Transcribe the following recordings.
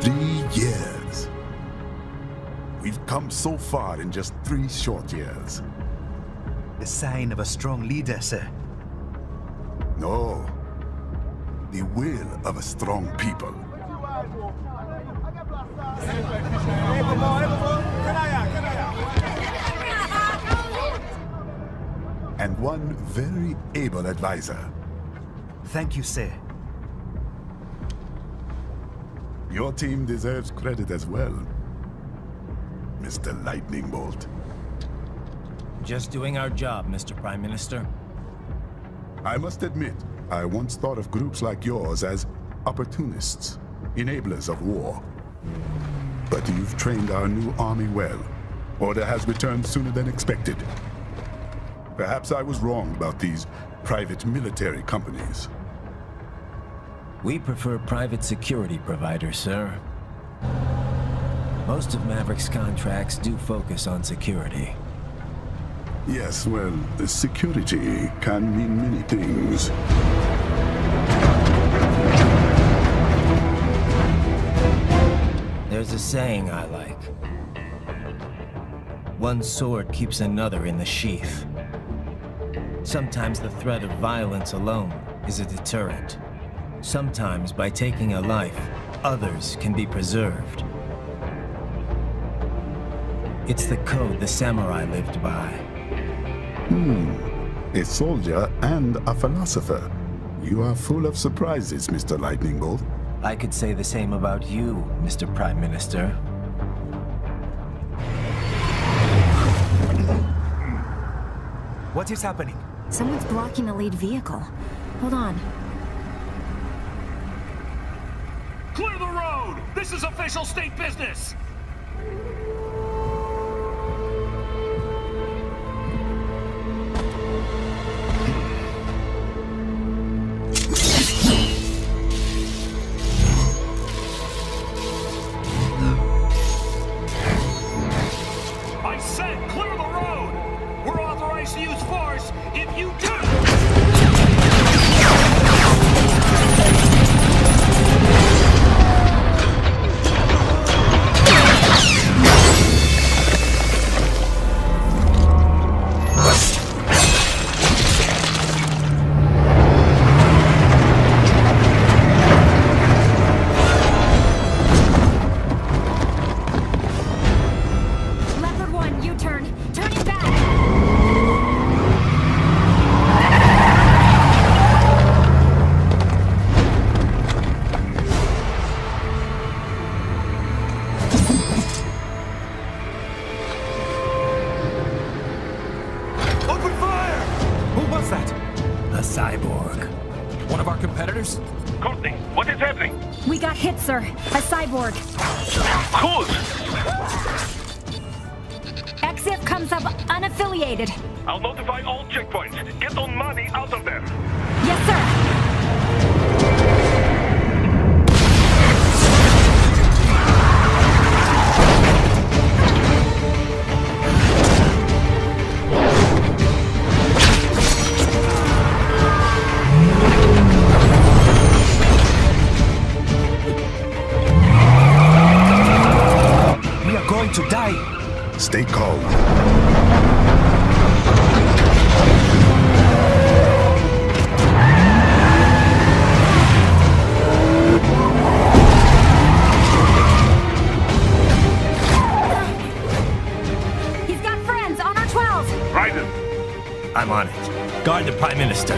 3 years. We've come so far in just 3 short years. The sign of a strong leader, sir. No. The will of a strong people. And one very able advisor. Thank you, sir. Your team deserves credit as well, Mr. Lightning Bolt. Just doing our job, Mr. Prime Minister. I must admit, I once thought of groups like yours as opportunists, enablers of war. But you've trained our new army well. Order has returned sooner than expected. Perhaps I was wrong about these private military companies. We prefer private security providers, sir. Most of Maverick's contracts do focus on security. Yes, well, security can mean many things. There's a saying I like. One sword keeps another in the sheath. Sometimes the threat of violence alone is a deterrent. Sometimes by taking a life, others can be preserved. It's the code the samurai lived by. A soldier and a philosopher. You are full of surprises, Mr. Lightning Bolt. I could say the same about you, Mr. Prime Minister. What is happening? Someone's blocking the lead vehicle. Hold on. Clear the road! This is official state business! I said clear the road! We're authorized to use force if you do! Leopard 1, U-turn. Turning back. Open fire! Who was that? A cyborg. One of our competitors? Courtney, what is happening? We got hit, sir. A cyborg. Whose? EXIF comes up unaffiliated. I'll notify all checkpoints. Get on money out of there. Yes, sir. We are going to die. Stay calm. He's got friends on our 12. Raiden! I'm on it. Guard the Prime Minister.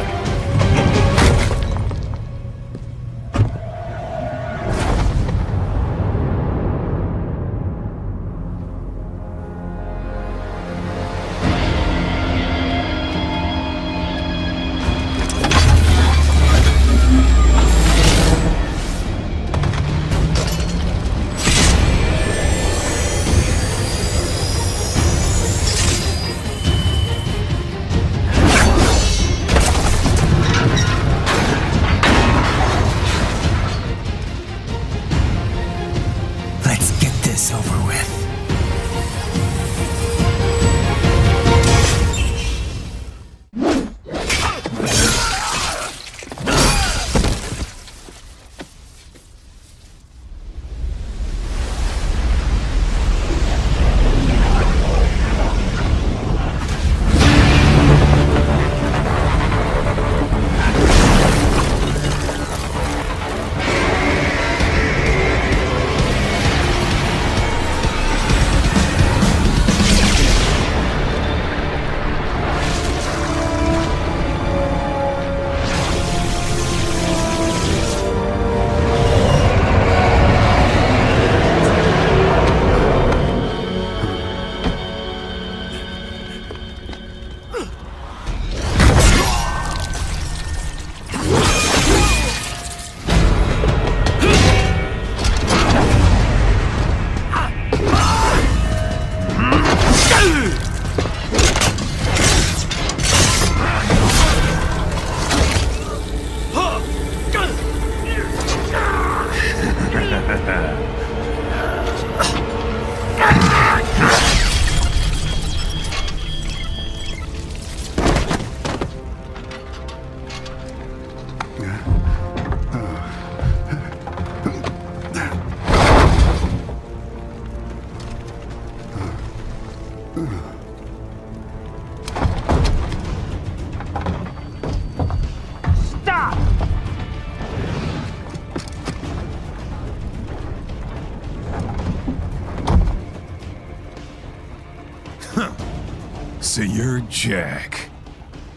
So you're Jack.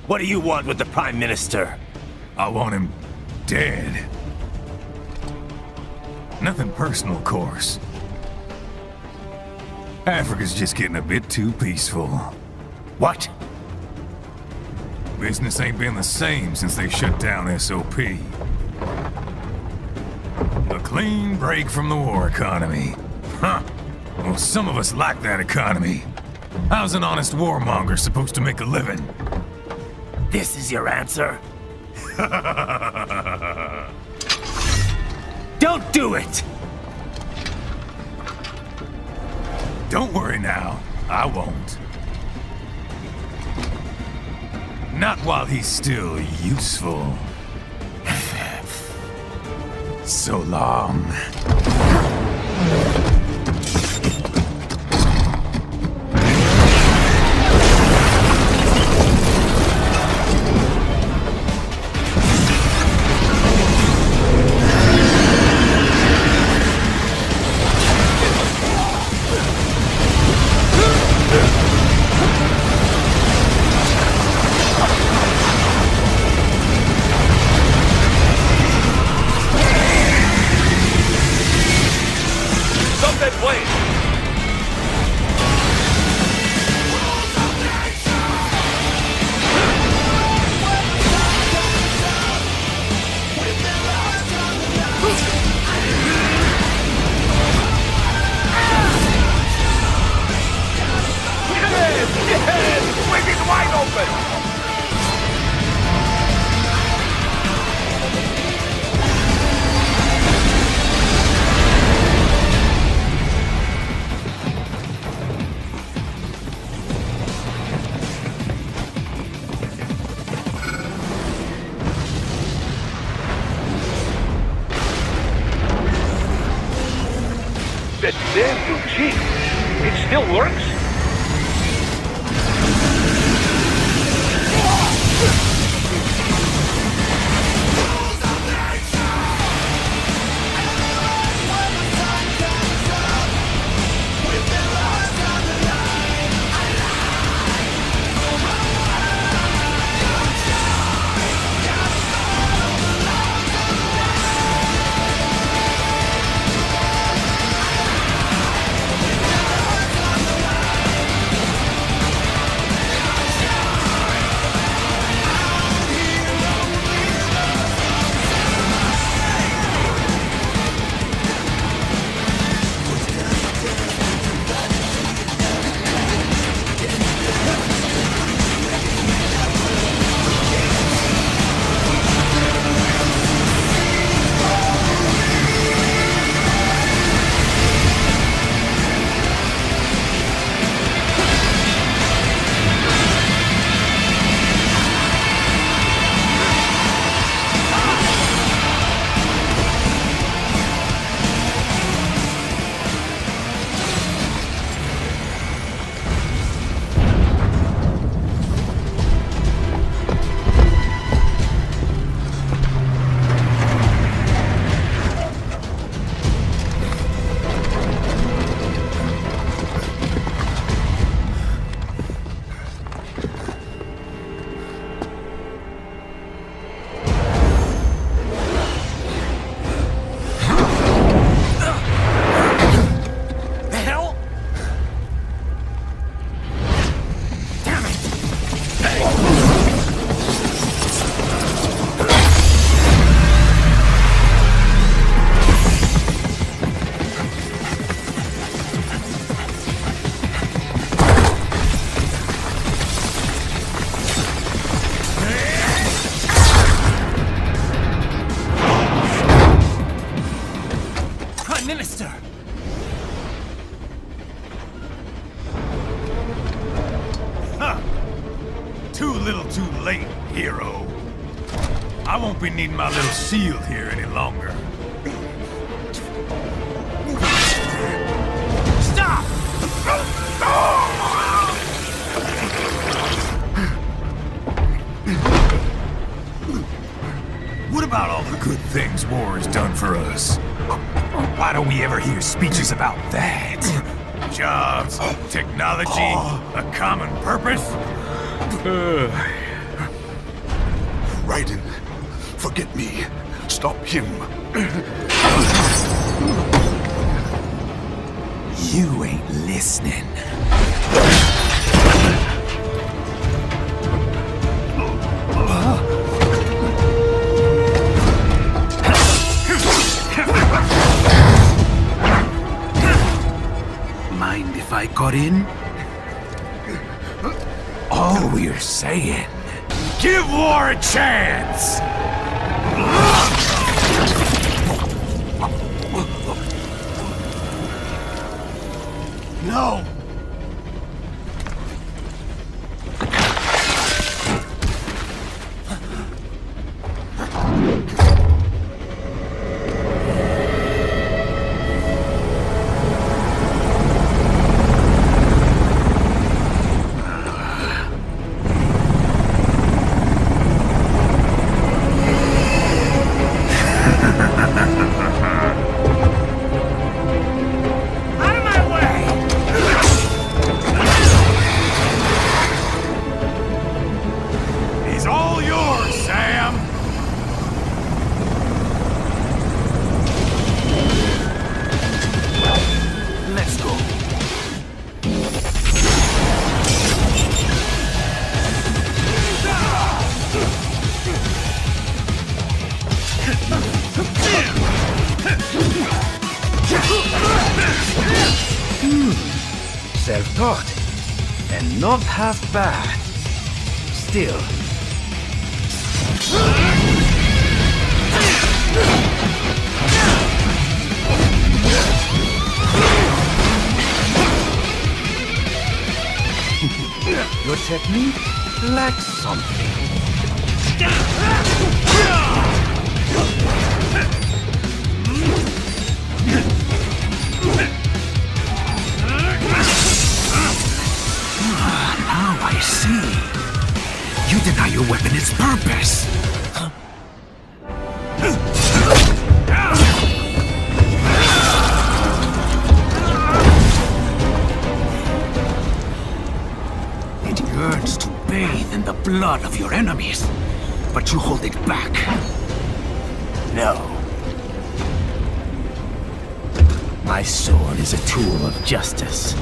What do you want with the Prime Minister? I want him dead. Nothing personal, of course. Africa's just getting a bit too peaceful. What? Business ain't been the same since they shut down SOP. A clean break from the war economy. Huh. Well, some of us like that economy. How's an honest warmonger supposed to make a living? This is your answer? Don't do it! Don't worry now. I won't. Not while he's still useful. So long. That damn new cheat. It still works? Minister! Huh. Too little too late, hero. I won't be needing my little shield here any longer. Stop! What about all the good things war has done for us? Why don't we ever hear speeches about that? Jobs, technology, a common purpose? Raiden, forget me. Stop him. You ain't listening. Mind if I cut in? All we're saying, Give war a chance! No! He's all yours, Sam! let's go. Self-taught. And not half bad. Still. Your technique lacks something. Now I see. You deny your weapon its purpose. It yearns to bathe in the blood of your enemies, but you hold it back. No. My sword is a tool of justice.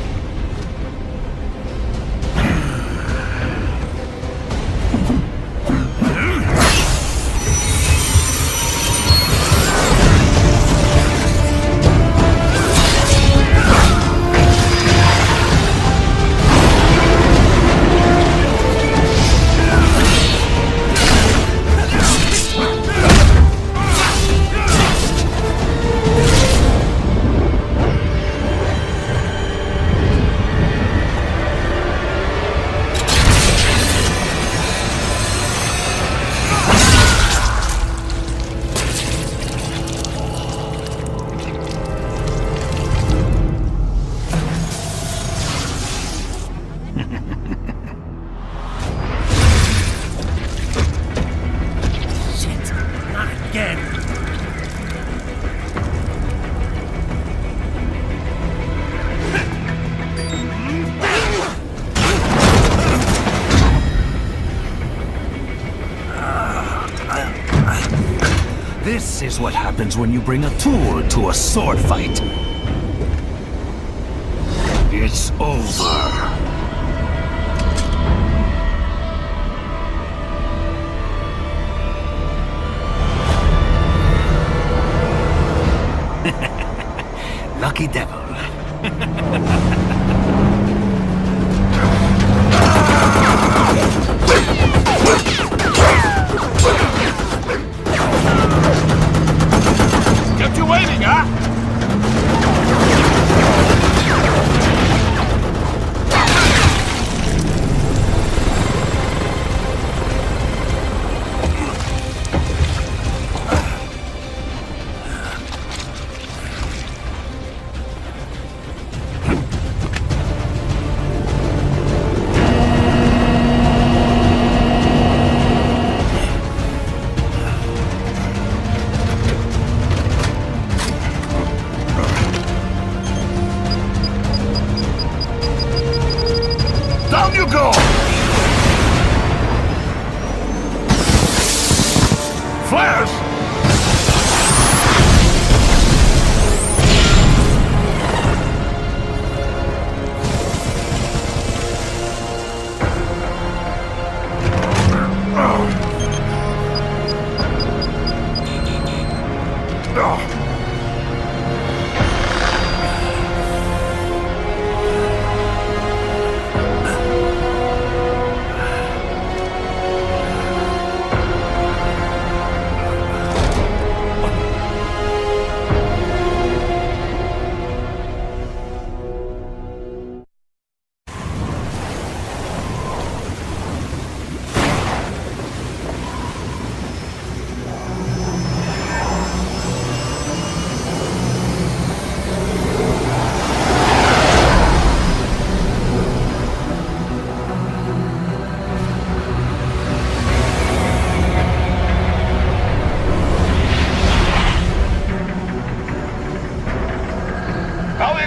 This is what happens when you bring a tool to a sword fight. It's over. Lucky devil. Kept you waiting, huh?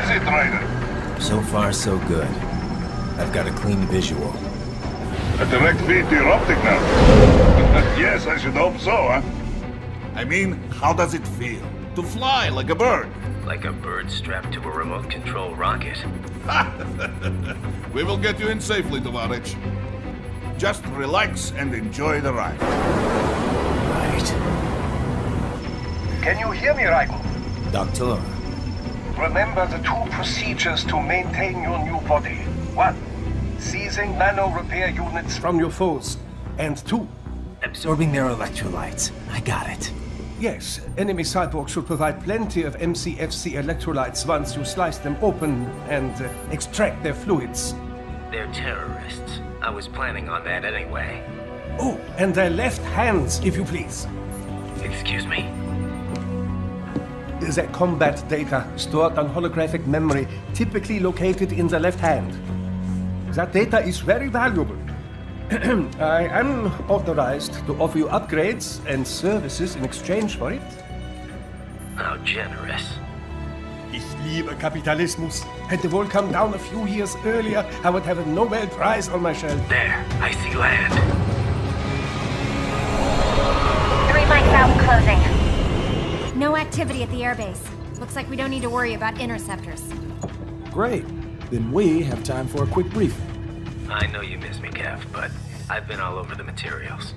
is it, Ryder? So far, so good. I've got a clean visual. A direct feed to your optic now. Yes, I should hope so, huh? I mean, how does it feel? To fly like a bird? Like a bird strapped to a remote control rocket. We will get you in safely, Tovarich. Just relax and enjoy the ride. Right. Can you hear me, Raiko? Doctor. Remember the 2 procedures to maintain your new body. 1. Seizing nano repair units from your foes. And 2. Absorbing their electrolytes. I got it. Yes, enemy cyborgs should provide plenty of MCFC electrolytes once you slice them open and extract their fluids. They're terrorists. I was planning on that anyway. Oh, and their left hands, if you please. Excuse me? The combat data stored on holographic memory, typically located in the left hand. That data is very valuable. I am authorized to offer you upgrades and services in exchange for it. How generous. Ich liebe Kapitalismus. Had the wall come down a few years earlier, I would have a Nobel Prize on my shelf. There, I see land. 3 mics out, closing. No activity at the airbase. Looks like we don't need to worry about interceptors. Great. Then we have time for a quick briefing. I know you miss me, Kev, but I've been all over the materials.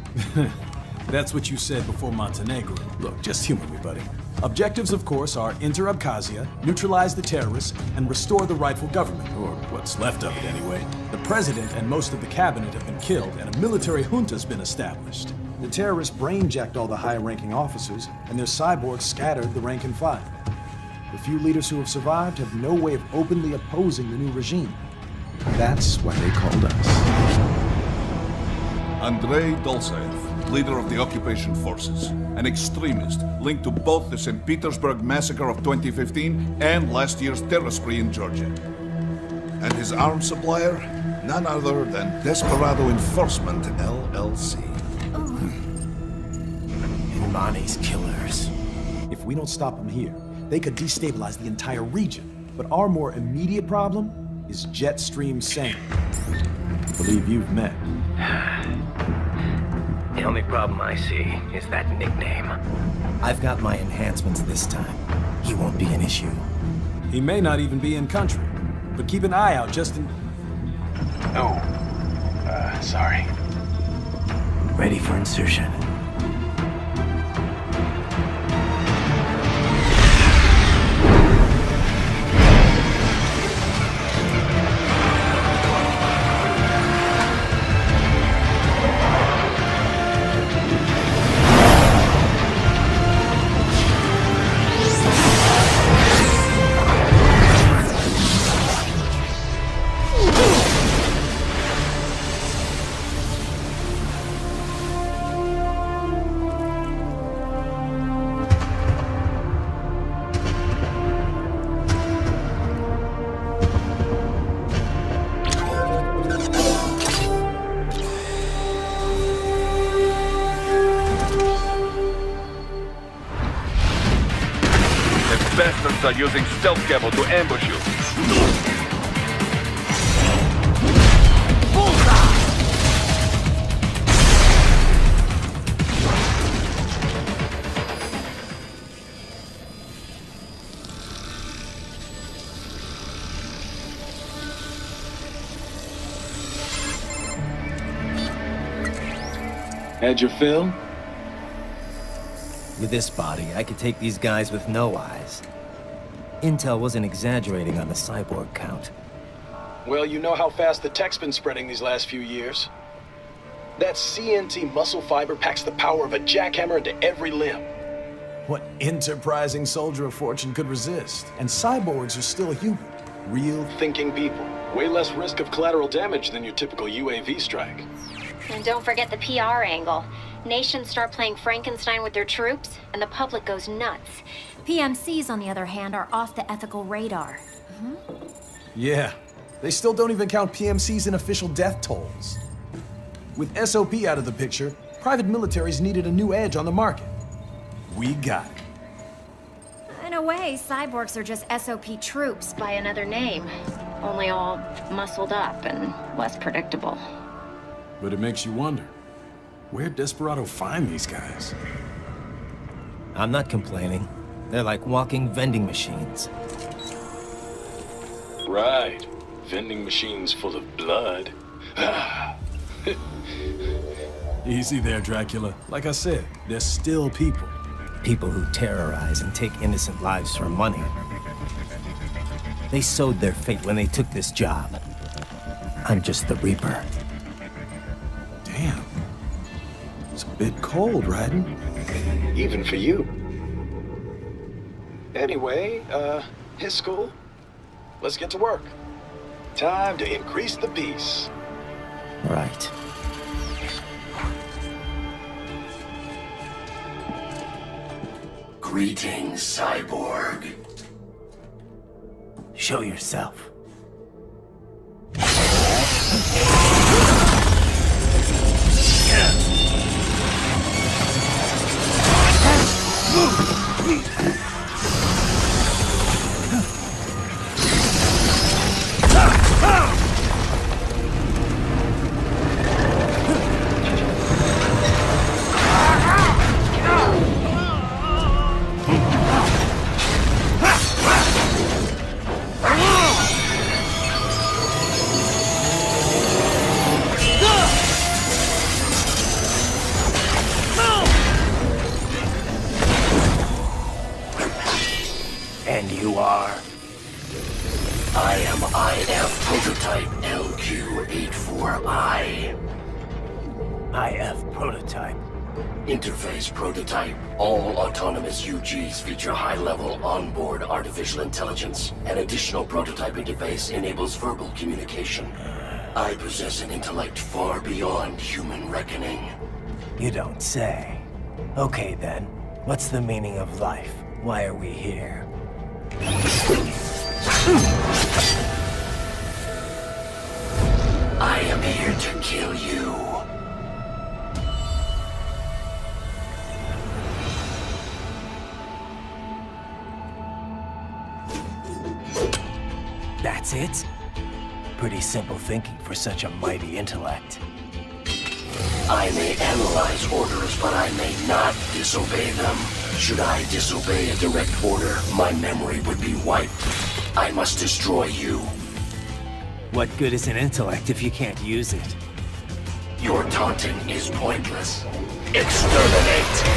That's what you said before Montenegro. Look, just humor me, buddy. Objectives, of course, are enter Abkhazia, neutralize the terrorists, and restore the rightful government, or what's left of it anyway. The president and most of the cabinet have been killed, and a military junta's been established. The terrorists brain-jacked all the high-ranking officers, and their cyborgs scattered the rank and file. The few leaders who have survived have no way of openly opposing the new regime. That's why they called us. Andrei Dolzaev, leader of the occupation forces, an extremist linked to both the St. Petersburg massacre of 2015 and last year's terror spree in Georgia. And his arms supplier, none other than Desperado Enforcement, LLC. Imani's killers. If we don't stop them here, they could destabilize the entire region. But our more immediate problem is Jetstream Sane. I believe you've met. The only problem I see is that nickname. I've got my enhancements this time. He won't be an issue. He may not even be in country, but keep an eye out just in... Sorry. Ready for insertion. Bastards are using stealth cable to ambush you. Had your fill? With this body, I could take these guys with no eyes. Intel wasn't exaggerating on the cyborg count. Well, you know how fast the tech's been spreading these last few years. That CNT muscle fiber packs the power of a jackhammer into every limb. What enterprising soldier of fortune could resist? And cyborgs are still human. Real Thinking people. Way less risk of collateral damage than your typical UAV strike. And don't forget the PR angle. Nations start playing Frankenstein with their troops, and the public goes nuts. PMCs, on the other hand, are off the ethical radar. Yeah. They still don't even count PMCs in official death tolls. With SOP out of the picture, private militaries needed a new edge on the market. We got it. I know a way, cyborgs are just SOP troops by another name. Only all muscled up and less predictable. But it makes you wonder, where'd Desperado find these guys? I'm not complaining. They're like walking vending machines. Right. Vending machines full of blood. Ah. Easy there, Dracula. Like I said, they're still people. People who terrorize and take innocent lives for money. They sowed their fate when they took this job. I'm just the Reaper. Damn. It's a bit cold, Raiden. Even for you. Anyway, his school? Let's get to work. Time to increase the peace. Right. Greetings, cyborg. Show yourself. And you are? I am IF Prototype LQ84I. IF Prototype. Interface Prototype. All autonomous UGs feature high-level onboard artificial intelligence. An additional prototype interface enables verbal communication. I possess an intellect far beyond human reckoning. You don't say. Okay then, what's the meaning of life? Why are we here? I am here to kill you. That's it? Pretty simple thinking for such a mighty intellect. I may analyze orders, but I may not disobey them. Should I disobey a direct order, my memory would be wiped. I must destroy you. What good is an intellect if you can't use it? Your taunting is pointless. Exterminate!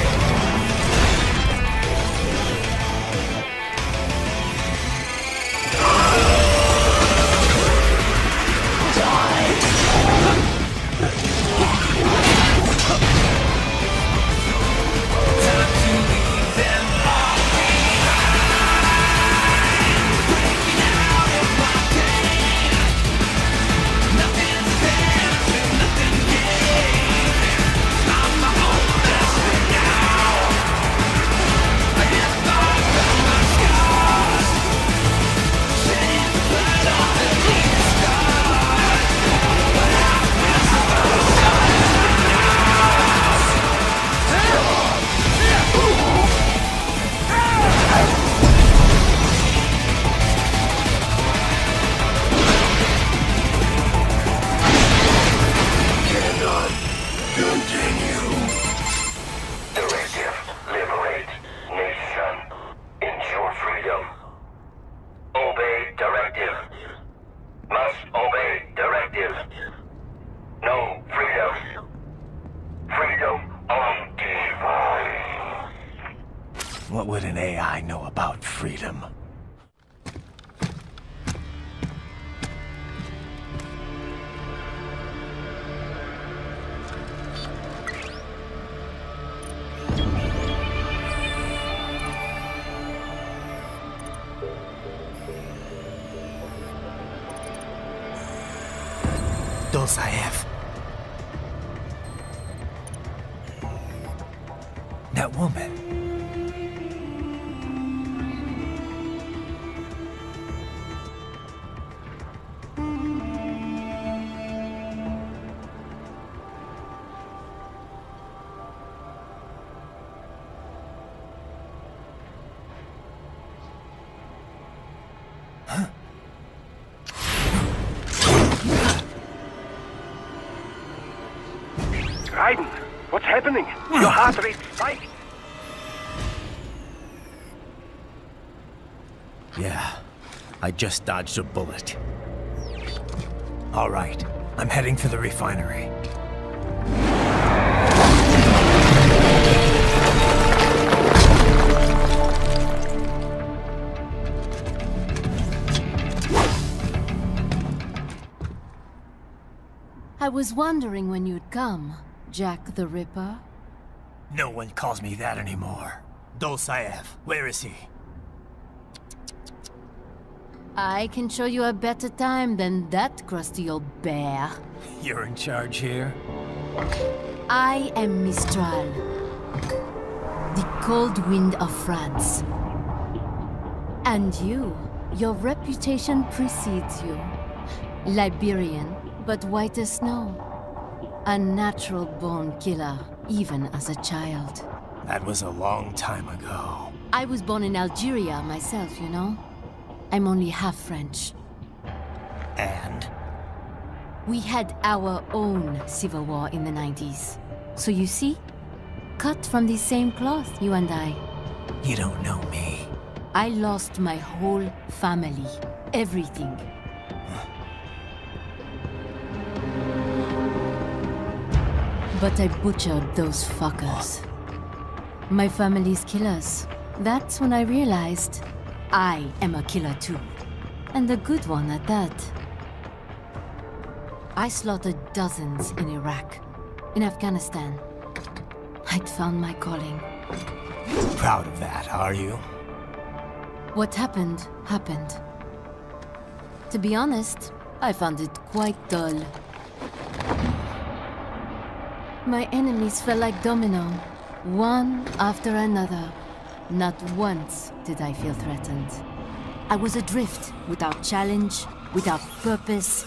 What would an AI know about freedom? Dulzaev. That woman. Raiden, what's happening? Your heart rate spiked. Yeah, I just dodged a bullet. All right, I'm heading for the refinery. I was wondering when you'd come, Jack the Ripper. No one calls me that anymore. Dolsaev, where is he? I can show you a better time than that crusty old bear. You're in charge here? I am Mistral, the cold wind of France. And your reputation precedes you. Liberian, but white as snow. A natural-born killer, even as a child. That was a long time ago. I was born in Algeria myself, you know? I'm only half French. And? We had our own civil war in the 90s. So you see? Cut from the same cloth, you and I. You don't know me. I lost my whole family. Everything. But I butchered those fuckers. My family's killers. That's when I realized I am a killer too. And a good one at that. I slaughtered dozens in Iraq, in Afghanistan. I'd found my calling. Proud of that, are you? What happened, happened. To be honest, I found it quite dull. My enemies fell like domino, one after another. Not once did I feel threatened. I was adrift, without challenge, without purpose.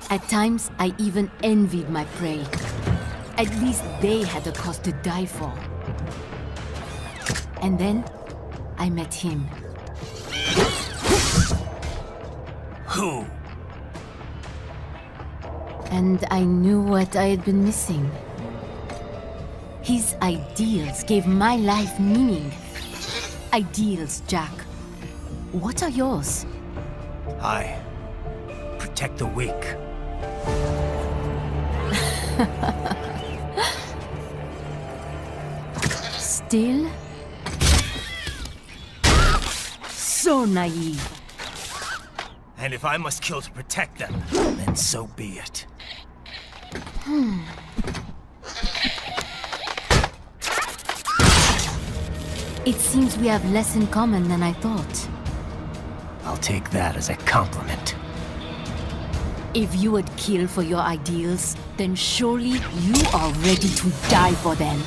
At times, I even envied my prey. At least they had a cause to die for. And then, I met him. Who? And I knew what I had been missing. His ideals gave my life meaning. Ideals, Jack. What are yours? I protect the weak. Still? So naive. And if I must kill to protect them, then so be it. It seems we have less in common than I thought. I'll take that as a compliment. If you would kill for your ideals, then surely you are ready to die for them.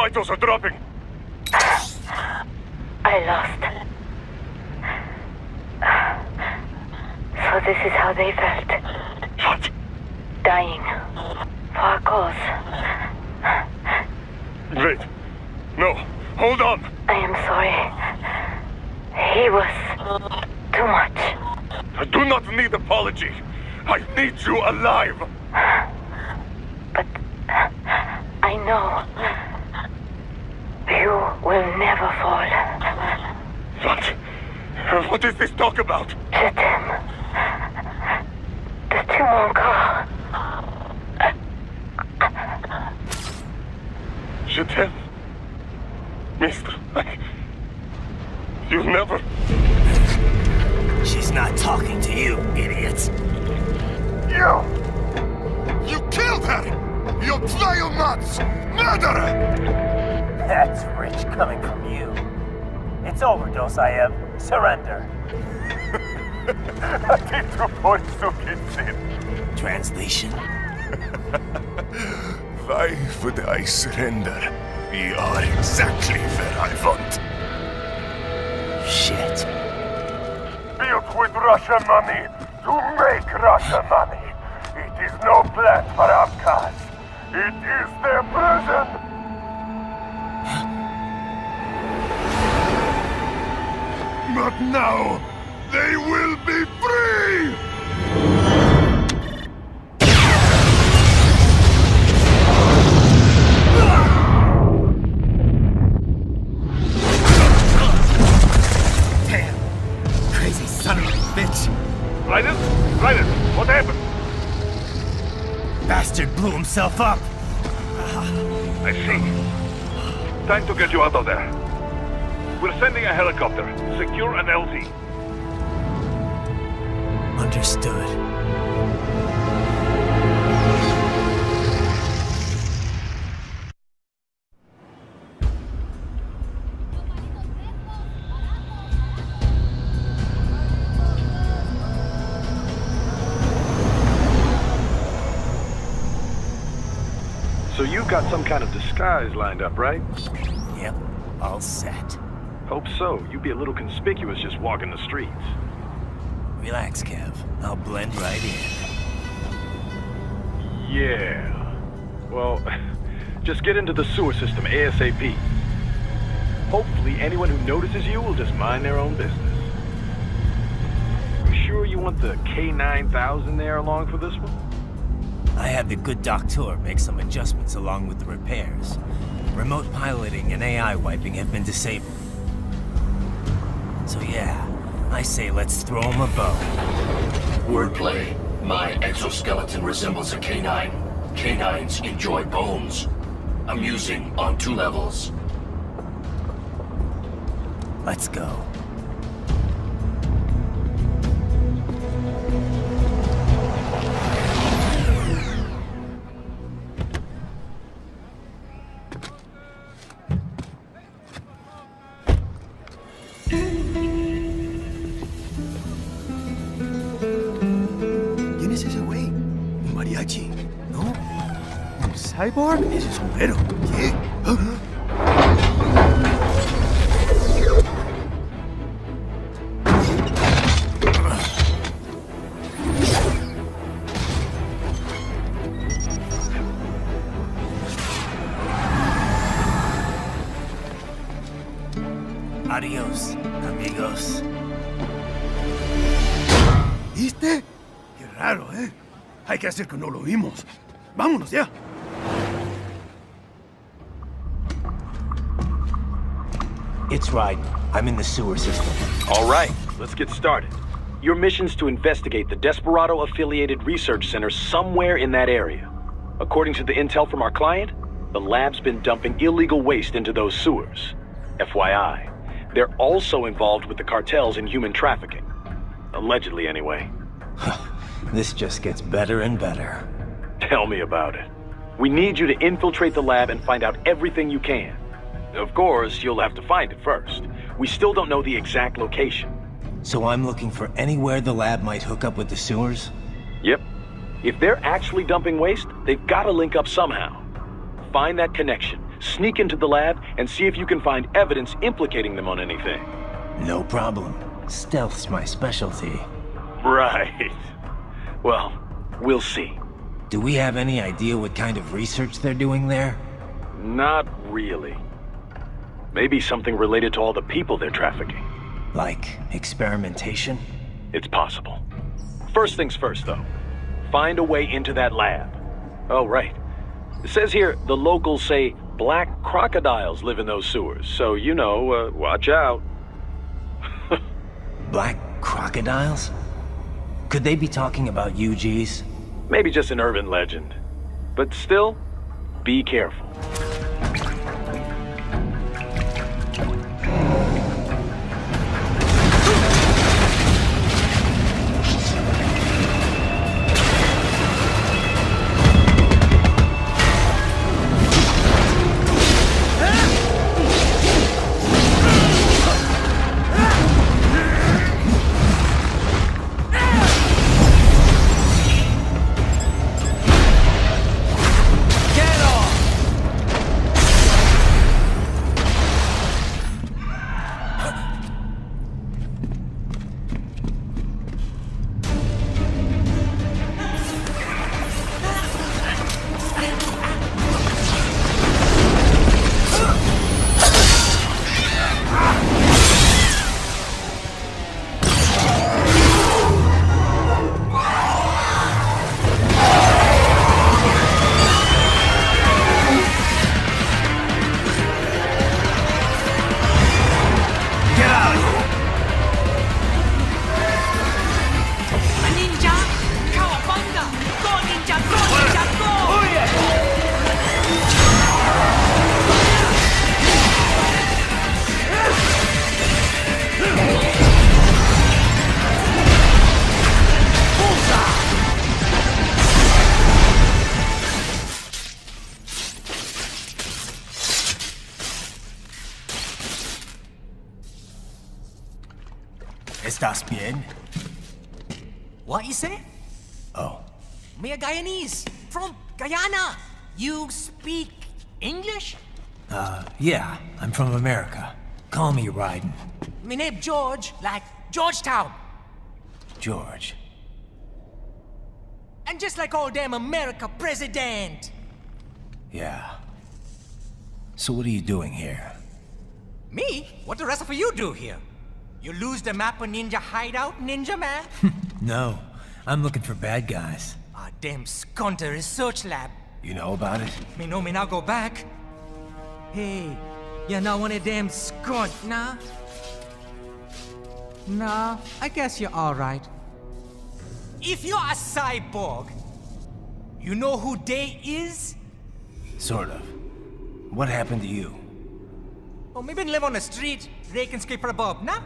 vitals are dropping. I lost. So this is how they felt. What? Dying. For a cause. Wait. No. Hold on. I am sorry. He was too much. I do not need apology. I need you alive. But I know you will never fall. What is this talk about? Je t'aime. De tout mon corps. Je t'aime. Mister, you never... She's not talking to you, idiot. You killed her! You vile nuts! Murderer! That's rich coming from you. It's overdose, I have. Surrender. Translation? Why would I surrender? We are exactly where I want. Shit. Built with Russian money to make Russian money. It is no plan for outcasts. It is their prison. But now, they will be free! Damn! Crazy son of a bitch! Raiden? Raiden, what happened? Bastard blew himself up! I see. Time to get you out of there. We're sending a helicopter. Secure an LZ. Understood. So you've got some kind of disguise lined up, right? Yep, all set. Hope so. You'd be a little conspicuous just walking the streets. Relax, Kev. I'll blend right in. Yeah. Well, just get into the sewer system ASAP. Hopefully anyone who notices you will just mind their own business. You sure you want the K9000 there along for this one? I had the good doctor make some adjustments along with the repairs. Remote piloting and AI wiping have been disabled. So yeah, I say let's throw him a bone. Wordplay. My exoskeleton resembles a canine. Canines enjoy bones. Amusing on 2 levels. Let's go. ¿Quién es ese güey? ¿Un mariachi? ¿No? ¿Un cyborg? Ese es sombrero. ¿Qué? Adiós, amigos. ¿Viste? Qué raro, ¿eh? Hay que hacer que no lo vimos. Vámonos ya. It's Raiden. I'm in the sewer system. All right, let's get started. Your mission's to investigate the Desperado-affiliated research center somewhere in that area. According to the intel from our client, the lab's been dumping illegal waste into those sewers. FYI, they're also involved with the cartels in human trafficking. Allegedly, anyway. This just gets better and better. Tell me about it. We need you to infiltrate the lab and find out everything you can. Of course, you'll have to find it first. We still don't know the exact location. So I'm looking for anywhere the lab might hook up with the sewers? Yep. If they're actually dumping waste, they've got to link up somehow. Find that connection, sneak into the lab and see if you can find evidence implicating them on anything. No problem. Stealth's my specialty. Right. Well, we'll see. Do we have any idea what kind of research they're doing there? Not really. Maybe something related to all the people they're trafficking. Like experimentation? It's possible. First things first, though. Find a way into that lab. Oh, right. It says here the locals say black crocodiles live in those sewers, so you know, watch out. Black crocodiles? Could they be talking about UGs? Maybe just an urban legend. But still, be careful. ¿Estás bien? What you say? Oh. Me a Guyanese from Guyana. You speak English? Yeah, I'm from America. Call me Ryden. Me name George, like Georgetown. George. And just like all damn America president. Yeah. So what are you doing here? Me? What the rest of you do here? You lose the map of Ninja Hideout, Ninja Man? No, I'm looking for bad guys. Damn Skunter research lab. You know about it? Me know me now go back. Hey, you're not one of them skunt, nah? Nah, I guess you're alright. If you're a cyborg, you know who they is? Sort of. What happened to you? Oh, me been live on the street, rake and scrape for a bob, nah?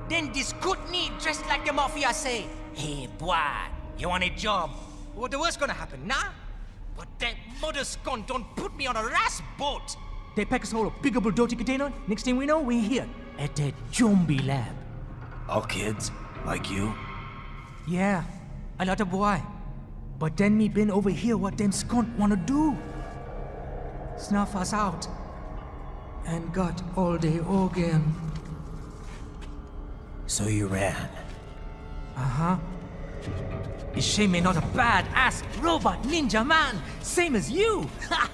Then this good need dressed like the mafia say, hey boy, you want a job? What the worst gonna happen, nah? But that mother scunt don't put me on a ras boat. They pack us all a big old dirty container. Next thing we know, we're here at that zombie lab. All kids? Like you? Yeah, a lot of boy. But then me been over here what them scunt wanna do. Snuff us out. And got all the organ. So you ran? Uh-huh. Is she me not a bad-ass robot ninja man, same as you? Ha!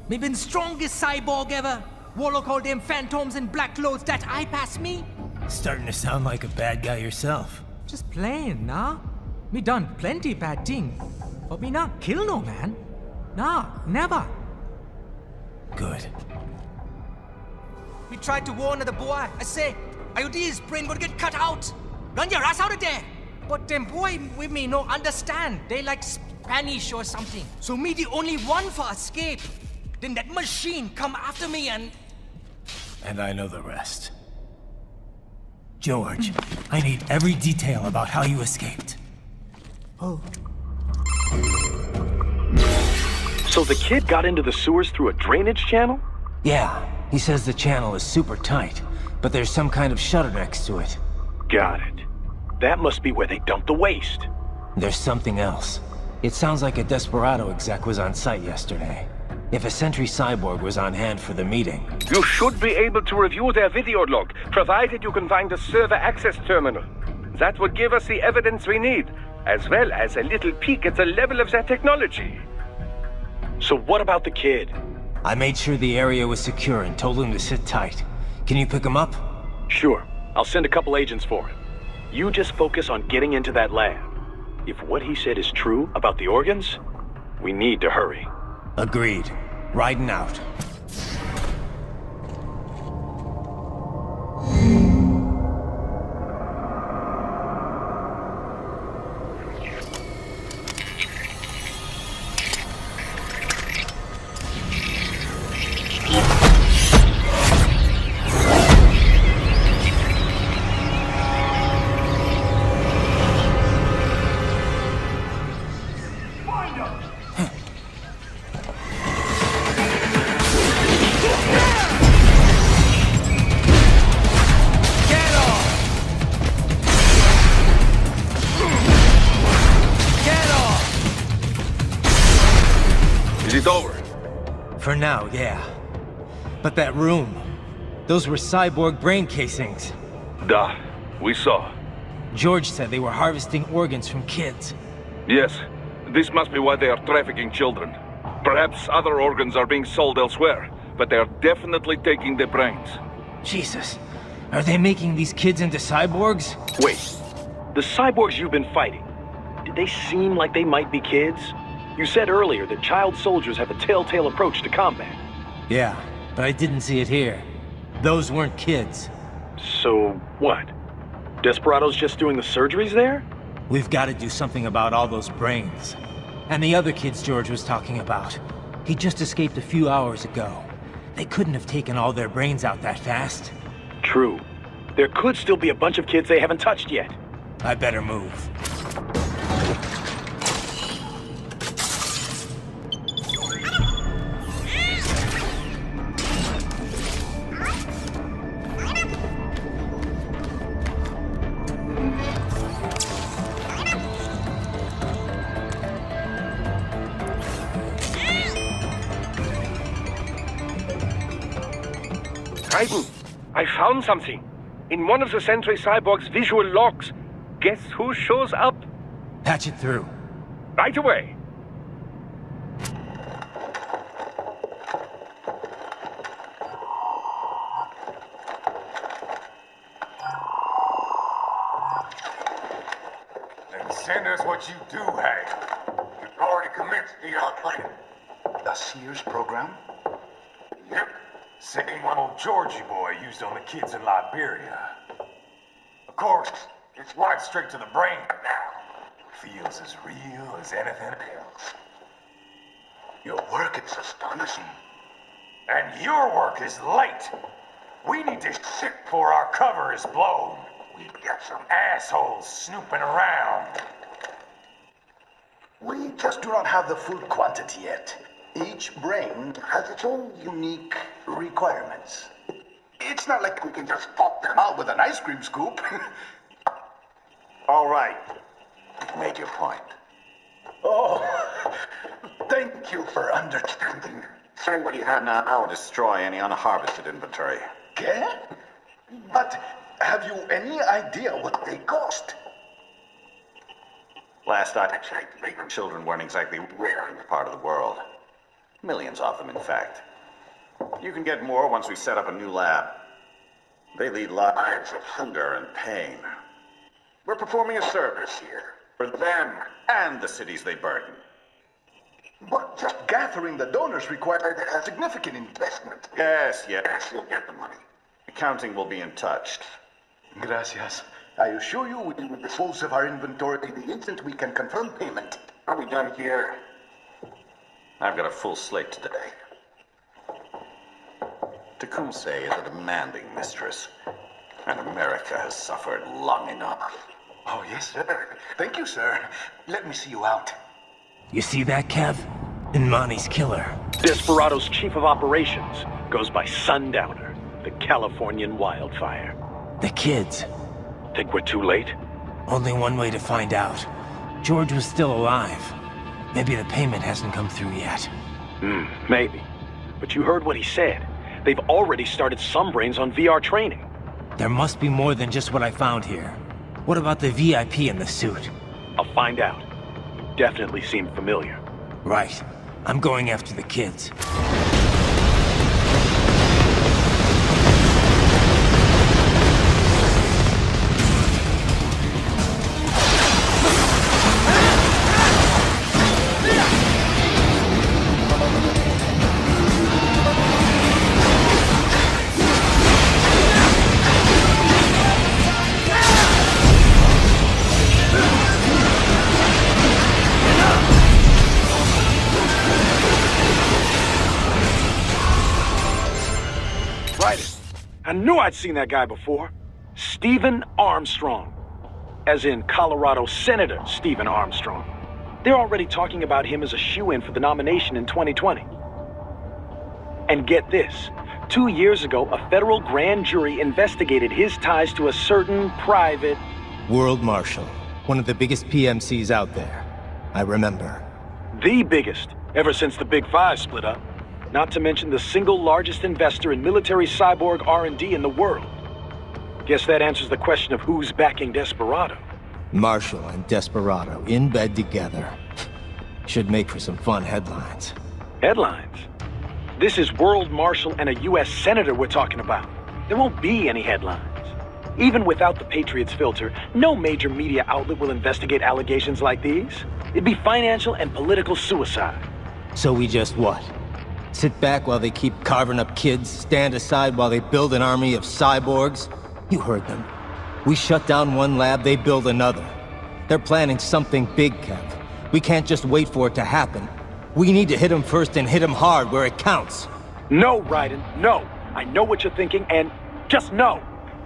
Me been strongest cyborg ever. Warlock all them phantoms in black clothes that eye pass me. Starting to sound like a bad guy yourself. Just plain, nah? Me done plenty bad thing. But me not kill no man. Nah, never. Good. We tried to warn the boy. I say, IOD's brain gonna get cut out. Run your ass out of there. But them boy with me no understand. They like Spanish or something. So me the only one for escape. Then that machine come after me and... And I know the rest. George, I need every detail about how you escaped. Oh. So the kid got into the sewers through a drainage channel? Yeah, he says the channel is super tight, but there's some kind of shutter next to it. Got it. That must be where they dumped the waste. There's something else. It sounds like a Desperado exec was on site yesterday. If a sentry cyborg was on hand for the meeting... You should be able to review their video log, provided you can find a server access terminal. That would give us the evidence we need, as well as a little peek at the level of their technology. So what about the kid? I made sure the area was secure and told him to sit tight. Can you pick him up? Sure. I'll send a couple agents for him. You just focus on getting into that lab. If what he said is true about the organs, we need to hurry. Agreed. Riding out. For now, yeah. But that room, those were cyborg brain casings. Duh, we saw. George said they were harvesting organs from kids. Yes, this must be why they are trafficking children. Perhaps other organs are being sold elsewhere, but they are definitely taking their brains. Jesus, are they making these kids into cyborgs? Wait, the cyborgs you've been fighting, did they seem like they might be kids? You said earlier that child soldiers have a telltale approach to combat. Yeah, but I didn't see it here. Those weren't kids. So, what? Desperado's just doing the surgeries there? We've got to do something about all those brains. And the other kids George was talking about. He just escaped a few hours ago. They couldn't have taken all their brains out that fast. True. There could still be a bunch of kids they haven't touched yet. I better move. I found something. In one of the Sentry Cyborg's visual logs. Guess who shows up? Patch it through. Right away. Then send us what you do have. You've already commenced the outplaying. The Sears program? Yep. Same one old Georgie boy used on the kids in Liberia. Of course, it's right straight to the brain now. Feels as real as anything else. Your work is astonishing. And your work is late. We need to shit before our cover is blown. We've got some assholes snooping around. We just do not have the full quantity yet. Each brain has its own unique requirements. It's not like we can just pop them out with an ice cream scoop. All right. You've made your point. Oh, thank you for understanding. Send what you have now. I'll destroy any unharvested inventory. Okay? But have you any idea what they cost? Last I checked, children weren't exactly rare in this part of the world. Millions of them, in fact. You can get more once we set up a new lab. They lead lives of hunger and pain. We're performing a service here. For them and the cities they burden. But just gathering the donors required a significant investment. Yes, you'll get the money. Accounting will be in touch. Gracias. I assure you we will dispose of our inventory the instant we can confirm payment. Are we done here? I've got a full slate today. Tecumseh is a demanding mistress, and America has suffered long enough. Oh, yes, sir. Thank you, sir. Let me see you out. You see that, Kev? Imani's killer. Desperado's chief of operations goes by Sundowner, the Californian wildfire. The kids. Think we're too late? Only one way to find out. George was still alive. Maybe the payment hasn't come through yet. Maybe. But you heard what he said. They've already started some brains on VR training. There must be more than just what I found here. What about the VIP in the suit? I'll find out. Definitely seemed familiar. Right. I'm going after the kids. I knew I'd seen that guy before. Stephen Armstrong. As in Colorado Senator Stephen Armstrong. They're already talking about him as a shoo-in for the nomination in 2020. And get this. 2 years ago, a federal grand jury investigated his ties to a certain private... World Marshal. One of the biggest PMCs out there. I remember. The biggest, ever since the Big Five split up. Not to mention the single largest investor in military cyborg R&D in the world. Guess that answers the question of who's backing Desperado. Marshall and Desperado in bed together. Should make for some fun headlines. Headlines? This is World Marshal and a U.S. Senator we're talking about. There won't be any headlines. Even without the Patriots filter, no major media outlet will investigate allegations like these. It'd be financial and political suicide. So we just what? Sit back while they keep carving up kids, stand aside while they build an army of cyborgs? You heard them. We shut down one lab, they build another. They're planning something big, Kev. We can't just wait for it to happen. We need to hit them first and hit them hard where it counts. No, Raiden, no. I know what you're thinking, and just no.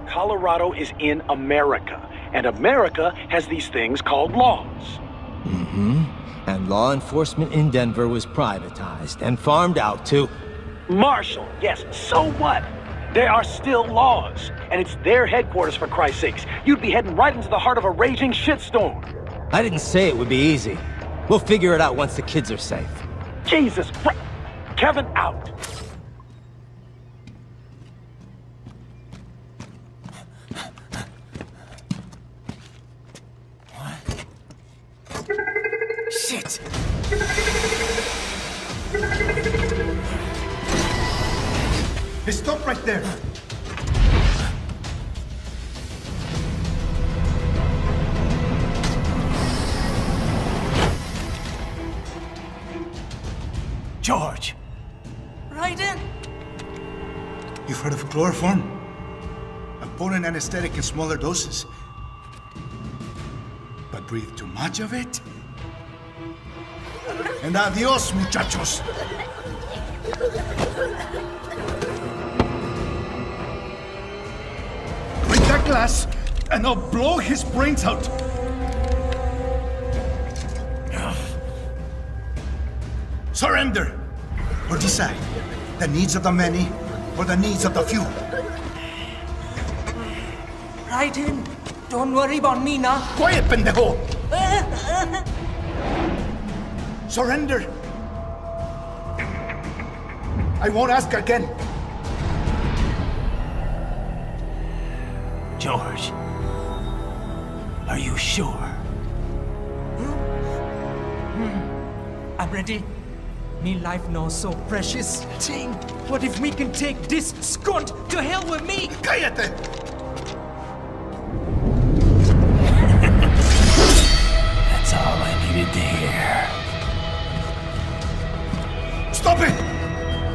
Colorado is in America, and America has these things called laws. Mm-hmm. And law enforcement in Denver was privatized and farmed out to... Marshall, yes, so what? There are still laws, and it's their headquarters, for Christ's sakes. You'd be heading right into the heart of a raging shitstorm. I didn't say it would be easy. We'll figure it out once the kids are safe. Jesus Christ! Kevin, out! Shit! Hey, stop right there! George! Raiden! You've heard of chloroform? A potent anesthetic in smaller doses. But breathe too much of it? And adios, muchachos! Break that glass, and I'll blow his brains out! Surrender! Or decide, the needs of the many, or the needs of the few. Raiden, don't worry about me now. Quiet, pendejo! Surrender! I won't ask again. George, are you sure? I'm ready. Me life now so precious. Ting, what if we can take this skunt to hell with me? Cállate! That's all I needed to hear. Stop it!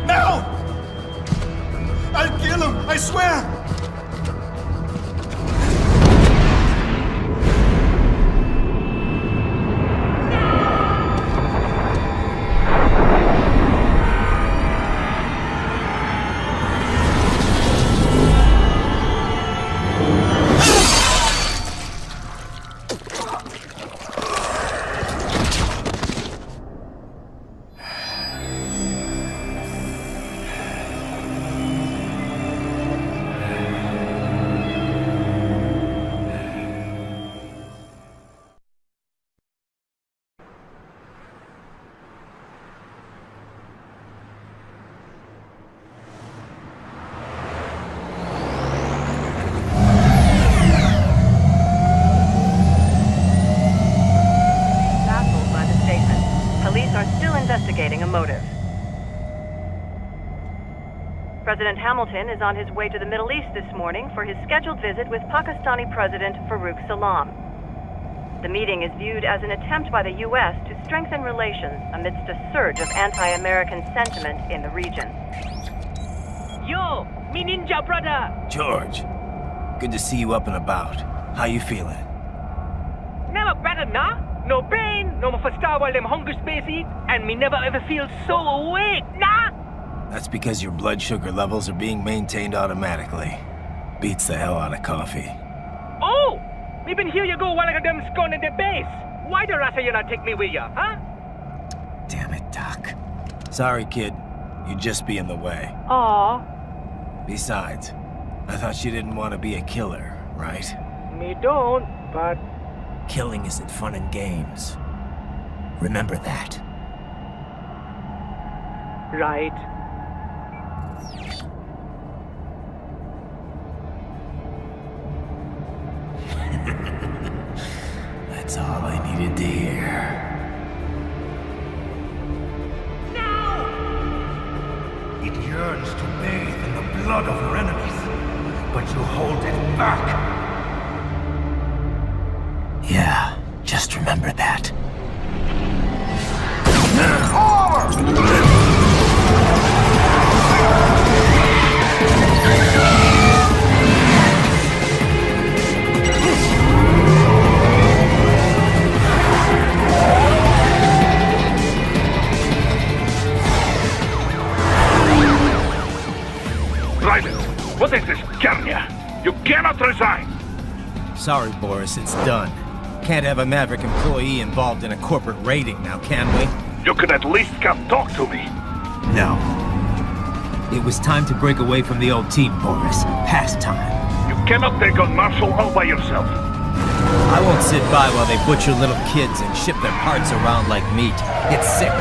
Now! I'll kill him, I swear! President Hamilton is on his way to the Middle East this morning for his scheduled visit with Pakistani President Farooq Salam. The meeting is viewed as an attempt by the U.S. to strengthen relations amidst a surge of anti-American sentiment in the region. Yo, me ninja brother! George, good to see you up and about. How you feeling? Never better, nah? No pain, no more for star while them hunger space eat, and me never ever feel so awake, nah? That's because your blood sugar levels are being maintained automatically. Beats the hell out of coffee. Oh! Me been hear you go while I got them scone in the base. Why the rasta you not take me with ya, huh? Damn it, Doc. Sorry, kid. You'd just be in the way. Aw. Besides, I thought you didn't want to be a killer, right? Me don't, but... Killing isn't fun and games. Remember that. Right. That's all I needed to hear. It yearns to bathe in the blood of your enemies, but you hold it back. Yeah, just remember that. Ryder, what is this, Garnia? You cannot resign! Sorry, Boris, it's done. Can't have a Maverick employee involved in a corporate raiding now, can we? You could at least come talk to me. No. It was time to break away from the old team, Boris. Past time. You cannot take on Marshall all by yourself. I won't sit by while they butcher little kids and ship their parts around like meat. It's sick.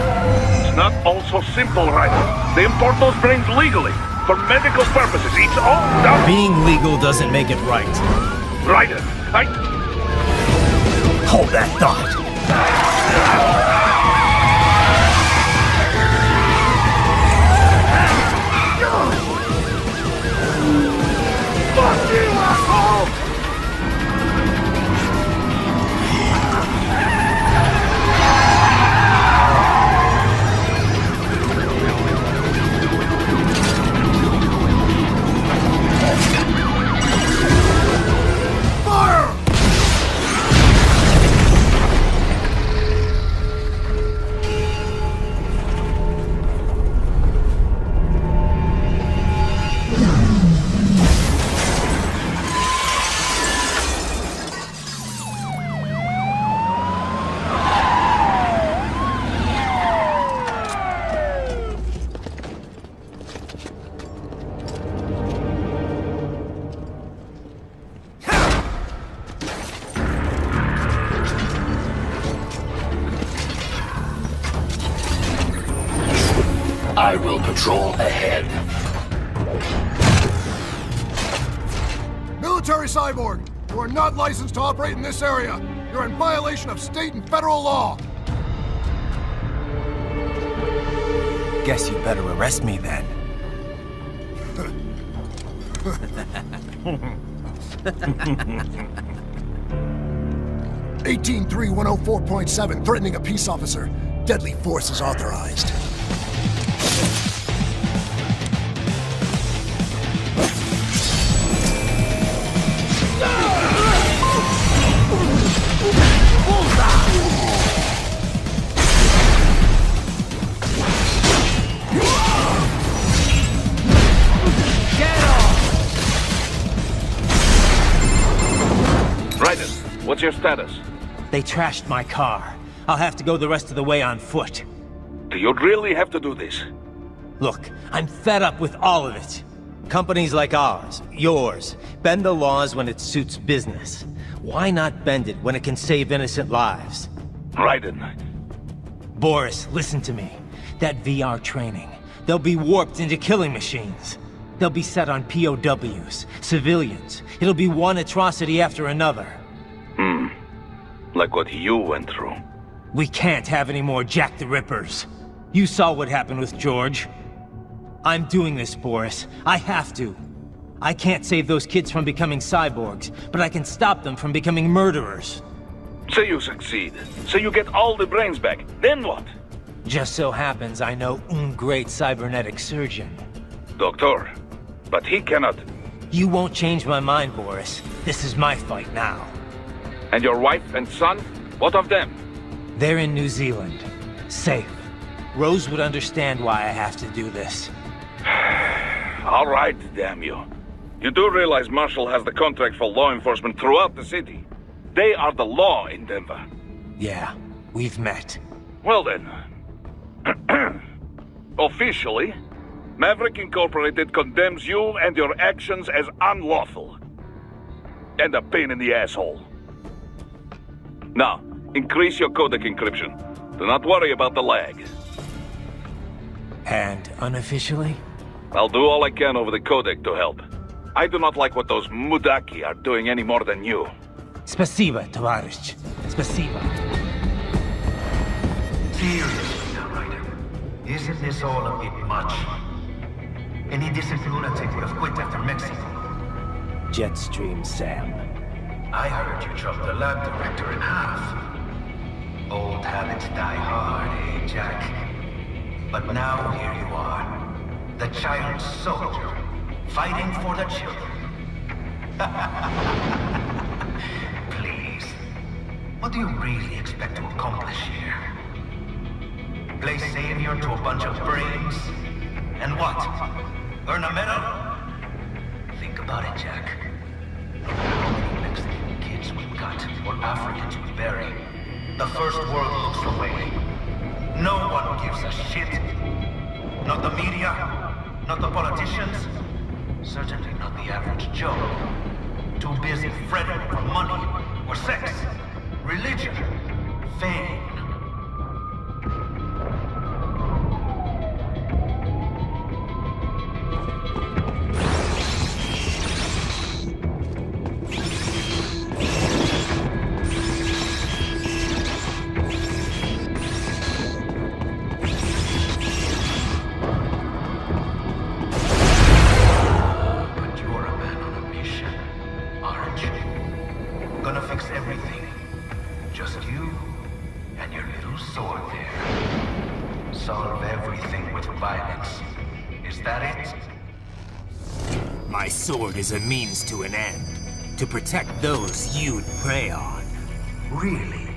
It's not all so simple, Ryder. They import those brains legally. For medical purposes, it's all done. Being legal doesn't make it right. Ryder, Hold that thought. Fuck you, asshole! I will patrol ahead. Military cyborg, you are not licensed to operate in this area. You're in violation of state and federal law. Guess you better arrest me then. 183-104.7, threatening a peace officer. Deadly force is authorized. Ryder, what's your status? They trashed my car. I'll have to go the rest of the way on foot. Do you really have to do this? Look, I'm fed up with all of it. Companies like ours, yours, bend the laws when it suits business. Why not bend it when it can save innocent lives? Raiden. Boris, listen to me. That VR training, they'll be warped into killing machines. They'll be set on POWs, civilians. It'll be one atrocity after another. Like what you went through. We can't have any more Jack the Rippers. You saw what happened with George. I'm doing this, Boris. I have to. I can't save those kids from becoming cyborgs, but I can stop them from becoming murderers. Say you succeed. Say you get all the brains back. Then what? Just so happens I know un great cybernetic surgeon. Doctor. But he cannot. You won't change my mind, Boris. This is my fight now. And your wife and son? What of them? They're in New Zealand. Safe. Rose would understand why I have to do this. All right, damn you. You do realize Marshall has the contract for law enforcement throughout the city. They are the law in Denver. Yeah, we've met. Well then. Officially, Maverick Incorporated condemns you and your actions as unlawful. And a pain in the asshole. Now, increase your codec encryption. Do not worry about the lag. And unofficially? I'll do all I can over the codec to help. I do not like what those Mudaki are doing any more than you. Spasiba, Tovarich. Spasiba. Seriously now, Ryder. Isn't this all a bit much? Any decent lunatic would have quit after Mexico. Jetstream, Sam. I heard you chopped the lab director in half. Old habits die hard, eh, Jack? But now here you are. The child soldier, fighting for the children. Please. What do you really expect to accomplish here? Play savior to a bunch of brains? And what? Earn a medal? Think about it, Jack. How many Mexican kids we got, or Africans we bury? The first world looks away. No one gives a shit. Not the media, not the politicians, certainly not the average Joe. Too busy fretting for money, or sex, religion, fame. My sword is a means to an end. To protect those you'd prey on. Really?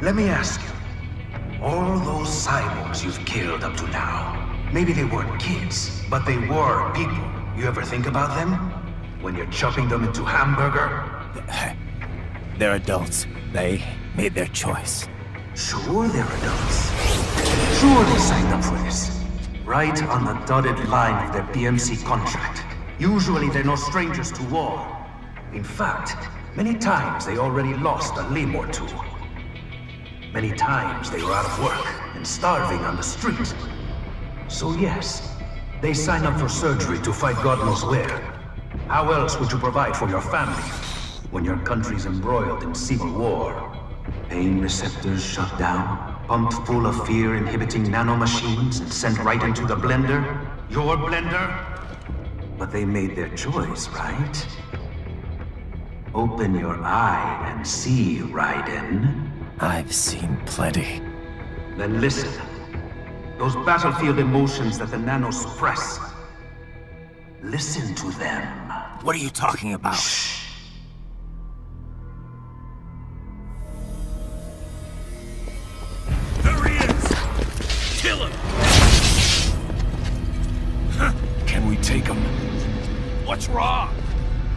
Let me ask you. All those cyborgs you've killed up to now, maybe they weren't kids, but they were people. You ever think about them? When you're chopping them into hamburger? They're adults. They made their choice. Sure they're adults. Sure they signed up for this. Right on the dotted line of their BMC contract. Usually they're no strangers to war. In fact, many times they already lost a limb or two. Many times they were out of work and starving on the street. So yes, they sign up for surgery to fight God knows where. How else would you provide for your family when your country's embroiled in civil war? Pain receptors shut down, pumped full of fear-inhibiting nanomachines and sent right into the blender? Your blender? But they made their choice, right? Open your eye and see, Raiden. I've seen plenty. Then listen. Those battlefield emotions that the nanos suppress. Listen to them. What are you talking about? Shh. There he is! Kill him! Can we take him? What's wrong?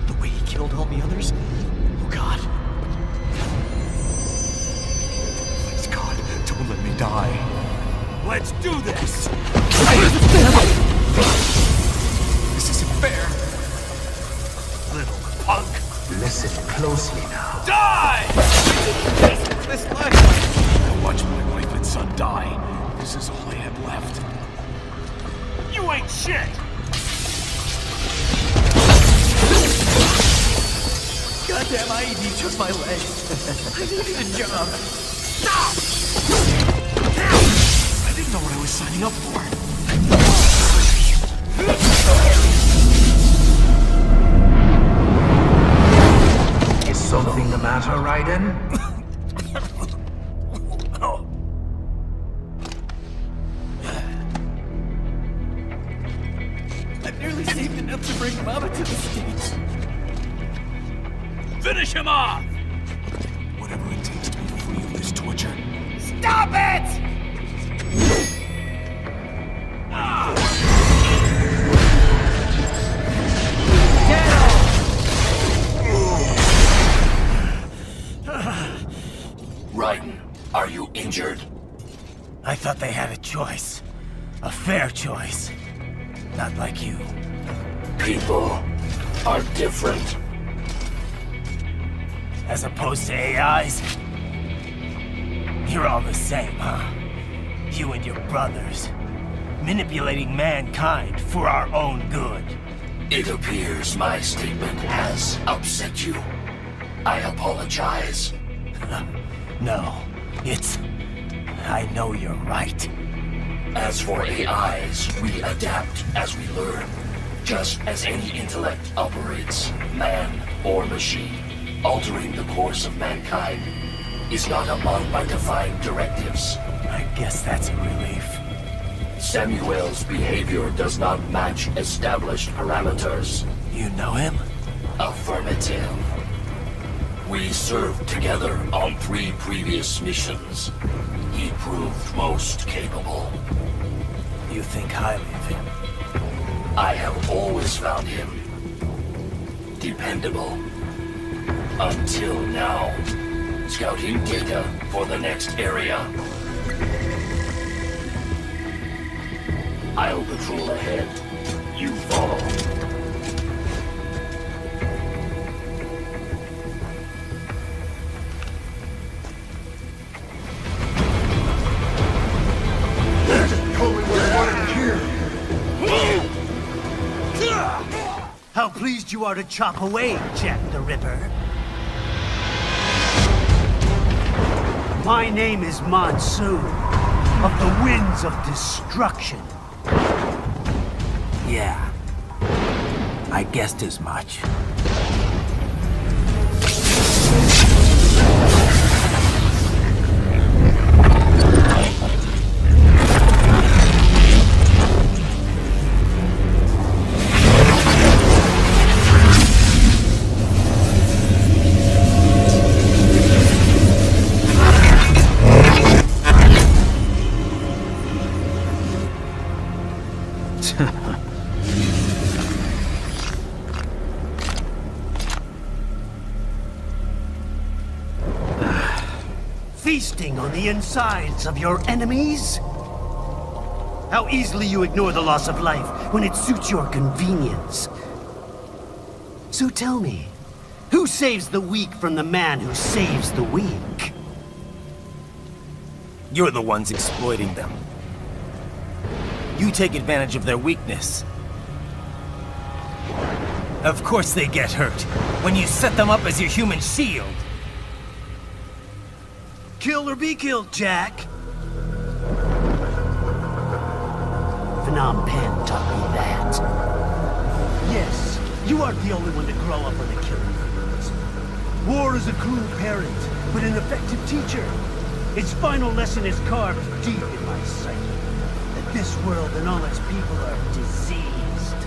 The way he killed all the others? Oh God. Please God, don't let me die. Let's do this! This isn't fair. Little punk! Listen closely now. Die! This life. I watched my wife and son die. This is all I had left. You ain't shit! Goddamn, I need just my leg. I needed a job. Stop! I didn't know what I was signing up for. Nearly saved enough to bring Mama to the States. Finish him off! Whatever it takes to be free of this torture. Stop it! Raiden, are you injured? I thought they had a choice. A fair choice. Not like you. People are different. As opposed to AIs? You're all the same, huh? You and your brothers. Manipulating mankind for our own good. It appears my statement has upset you. I apologize. No, it's... I know you're right. As for AIs, we adapt as we learn. Just as any intellect operates, man or machine. Altering the course of mankind is not among my defined directives. I guess that's a relief. Samuel's behavior does not match established parameters. You know him? Affirmative. We served together on 3 previous missions. He proved most capable. You think highly of him? I have always found him dependable. Until now. Scouting data for the next area. I'll patrol ahead. You follow. How pleased you are to chop away, Jack the Ripper. My name is Monsoon, of the Winds of Destruction. Yeah. I guessed as much. Feasting on the insides of your enemies? How easily you ignore the loss of life when it suits your convenience. So tell me, who saves the weak from the man who saves the weak? You're the ones exploiting them. You take advantage of their weakness. Of course they get hurt when you set them up as your human shield. Kill or be killed, Jack. Phnom Penh taught me that. Yes, you aren't the only one to grow up on the killing fields. War is a cruel parent, but an effective teacher. Its final lesson is carved deep in my psyche. That this world and all its people are diseased.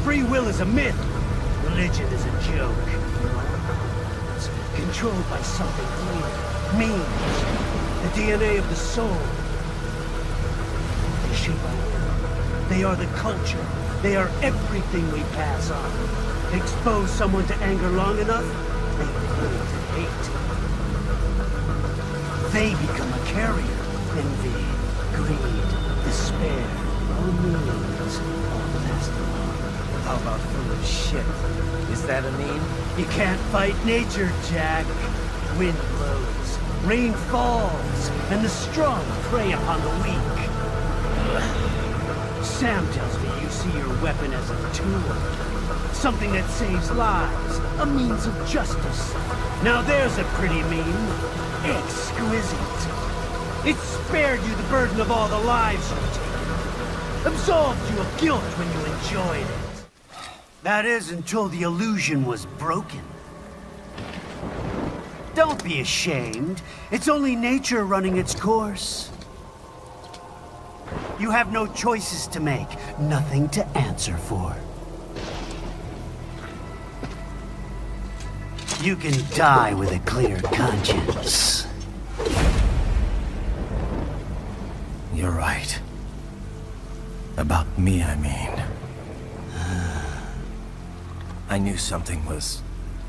Free will is a myth. Religion is a joke. It's controlled by something greater. Means the DNA of the soul. They shape our will. They are the culture. They are everything we pass on. Expose someone to anger long enough, they learn to hate. They become a carrier. Envy, greed, despair, all means, all last long. How about full of shit? Is that a meme? You can't fight nature, Jack. Wind blows, rain falls, and the strong prey upon the weak. Sam tells me you see your weapon as a tool. Something that saves lives, a means of justice. Now there's a pretty meme. Exquisite. It spared you the burden of all the lives you've taken. Absolved you of guilt when you enjoyed it. That is until the illusion was broken. Don't be ashamed. It's only nature running its course. You have no choices to make, nothing to answer for. You can die with a clear conscience. You're right. About me, I mean. I knew something was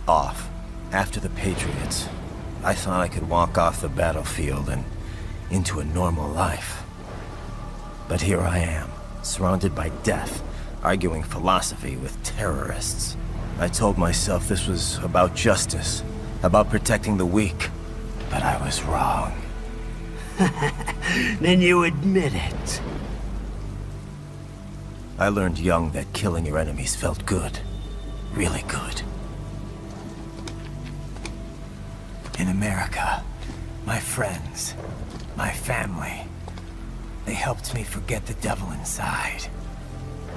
off. After the Patriots, I thought I could walk off the battlefield and into a normal life. But here I am, surrounded by death, arguing philosophy with terrorists. I told myself this was about justice, about protecting the weak. But I was wrong. Then you admit it. I learned young that killing your enemies felt good. Really good. In America, my friends, my family, they helped me forget the devil inside.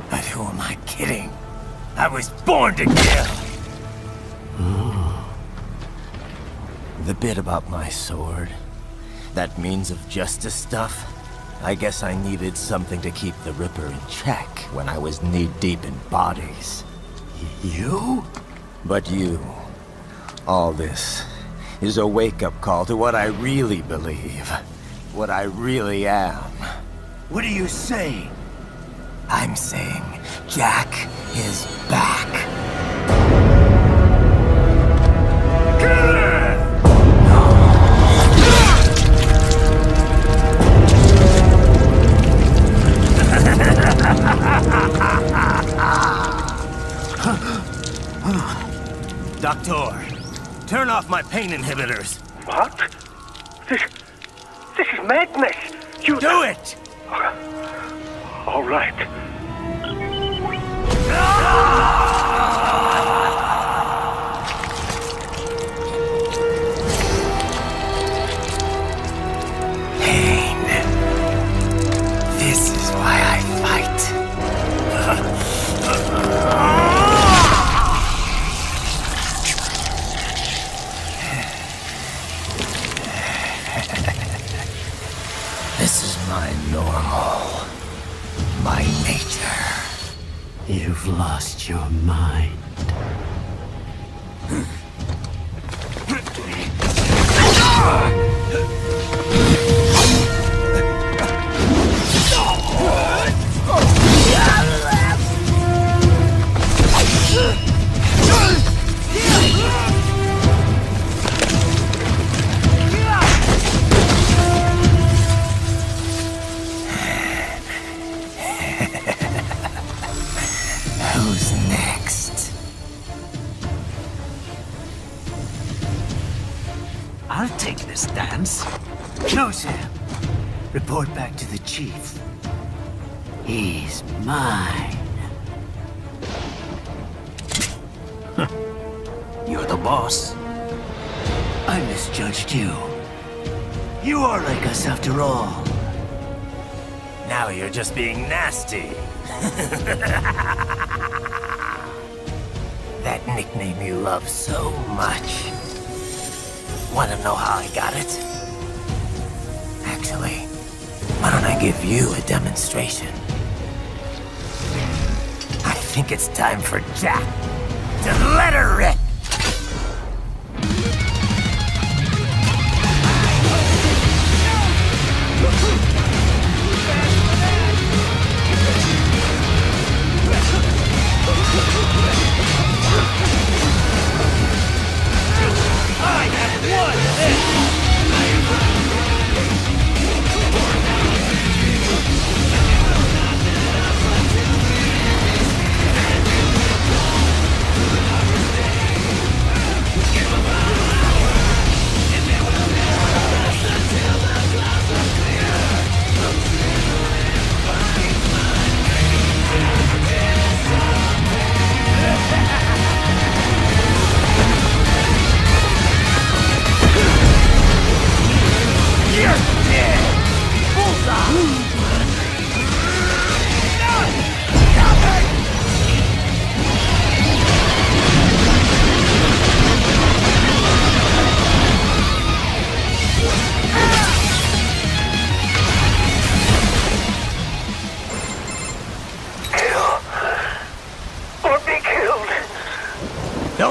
But who am I kidding? I was born to kill! The bit about my sword, that means of justice stuff, I guess I needed something to keep the Ripper in check when I was knee-deep in bodies. You? But you, all this, is a wake-up call to what I really believe. What I really am. What are you saying? I'm saying Jack is back. Doctor, turn off my pain inhibitors. What? This is madness. You do it! All right. Pain. This is why I fight. This is my normal. My nature. You've lost your mind. Who's next? I'll take this dance. No, Sam. Report back to the chief. He's mine. You're the boss. I misjudged you. You are like us after all. Now you're just being nasty. That nickname you love so much. Want to know how I got it? Actually, why don't I give you a demonstration? I think it's time for Jack to let her rip.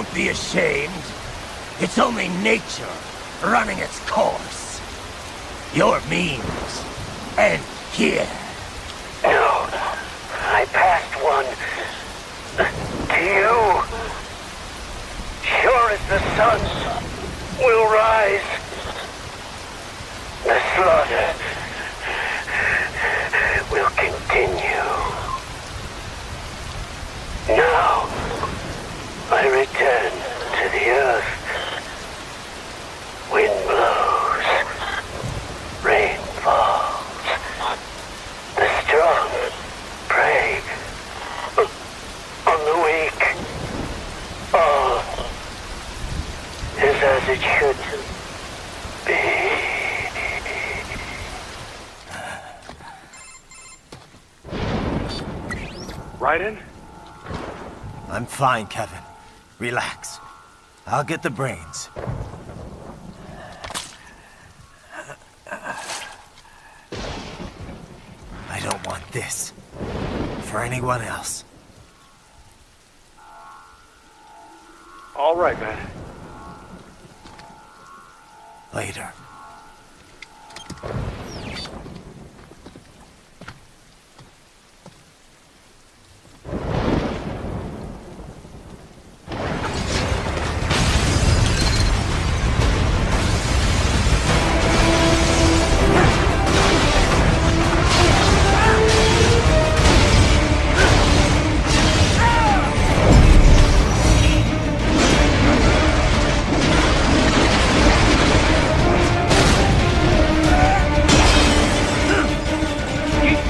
Don't be ashamed. It's only nature running its course. Your means end here. No, I passed one to you. Sure as the sun will rise, the slaughter will continue. Now, I return to the earth. Wind blows, rain falls, the strong prey on the weak. All is as it should be. Raiden? I'm fine, Kevin. Relax. I'll get the brains. I don't want this for anyone else. All right, man. Later.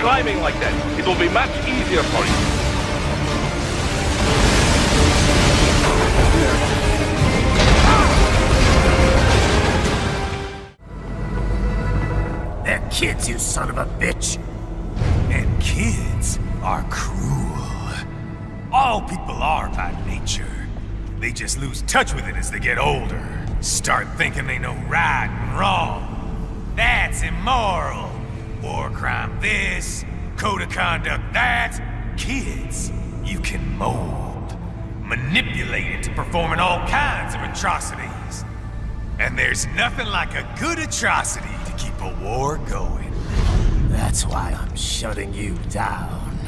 Climbing like that, it will be much easier for you. They're kids, you son of a bitch. And kids are cruel. All people are by nature. They just lose touch with it as they get older. Start thinking they know right and wrong. That's immoral. War crime this, code of conduct that. Kids, you can mold, manipulate into performing all kinds of atrocities. And there's nothing like a good atrocity to keep a war going. That's why I'm shutting you down.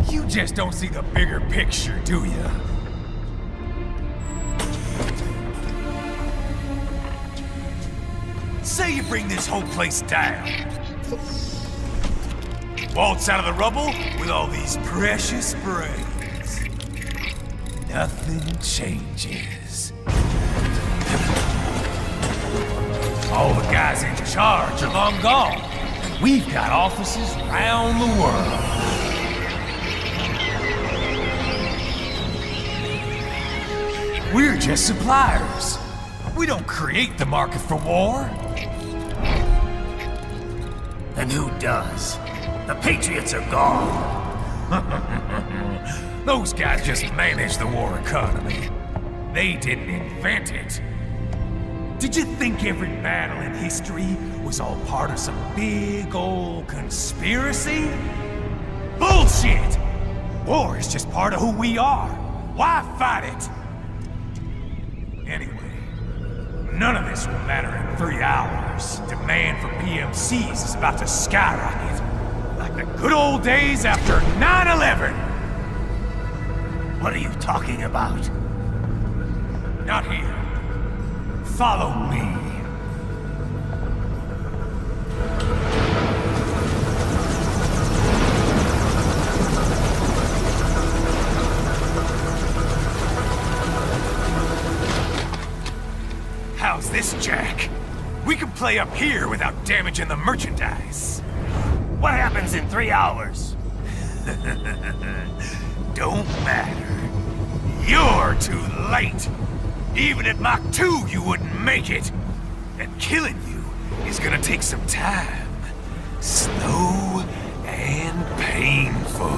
You just don't see the bigger picture, do you? Say you bring this whole place down. Waltz out of the rubble with all these precious brains. Nothing changes. All the guys in charge are long gone. We've got offices around the world. We're just suppliers. We don't create the market for war. And who does? The Patriots are gone. Those guys just manage the war economy. They didn't invent it. Did you think every battle in history was all part of some big old conspiracy? Bullshit! War is just part of who we are. Why fight it? Anyway, none of this will matter in 3 hours. Demand for PMCs is about to skyrocket. Like the good old days after 9/11. What are you talking about? Not here. Follow me. How's this, Jack? We can play up here without damaging the merchandise. What happens in 3 hours? Don't matter. You're too late. Even at Mach 2, you wouldn't make it. And killing you is gonna take some time. Slow and painful.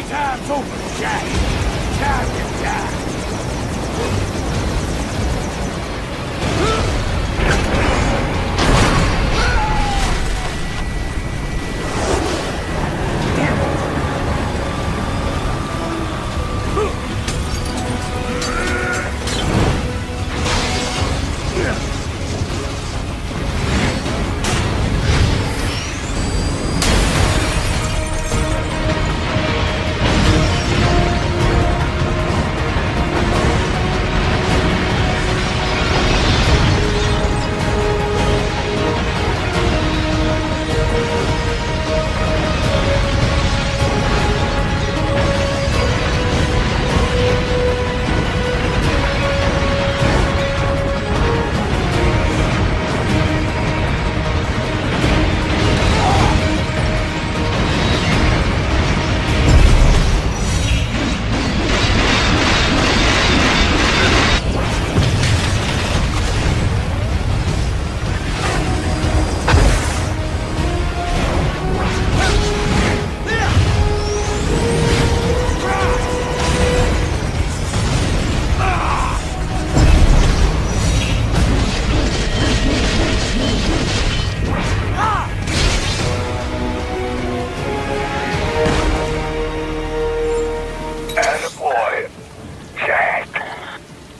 3 times over, Jack! Time to die!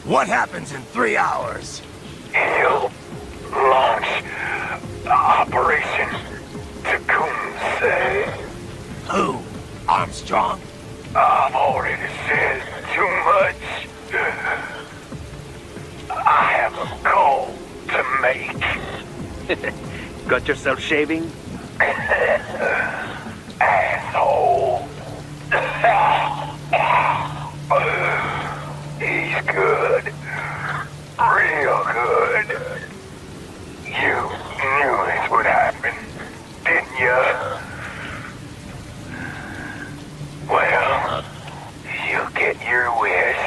What happens in 3 hours? He'll launch Operation Tecumseh. Who? Armstrong? I've already said too much. I have a call to make. Got yourself shaving? Asshole. He's good. Real good. You knew this would happen, didn't you? Well, you get your wish.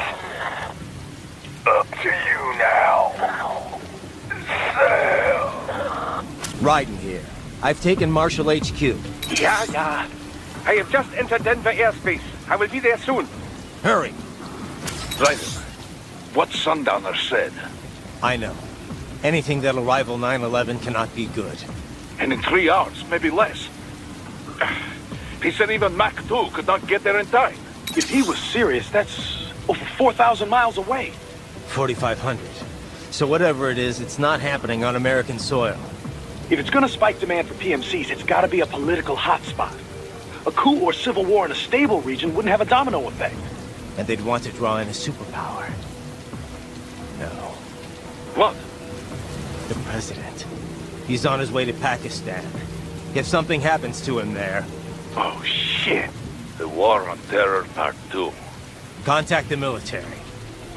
Up to you now. Sam. Raiden here. I've taken Marshall HQ. Yeah. I have just entered Denver airspace. I will be there soon. Hurry. Raiden, what Sundowner said. I know. Anything that'll rival 9/11 cannot be good. And in 3 hours, maybe less. He said even Mach 2 could not get there in time. If he was serious, that's over 4,000 miles away. 4,500. So whatever it is, it's not happening on American soil. If it's gonna spike demand for PMCs, it's gotta be a political hotspot. A coup or civil war in a stable region wouldn't have a domino effect. And they'd want to draw in a superpower. No. What? The president. He's on his way to Pakistan. If something happens to him there... Oh, shit. The War on Terror Part 2. Contact the military.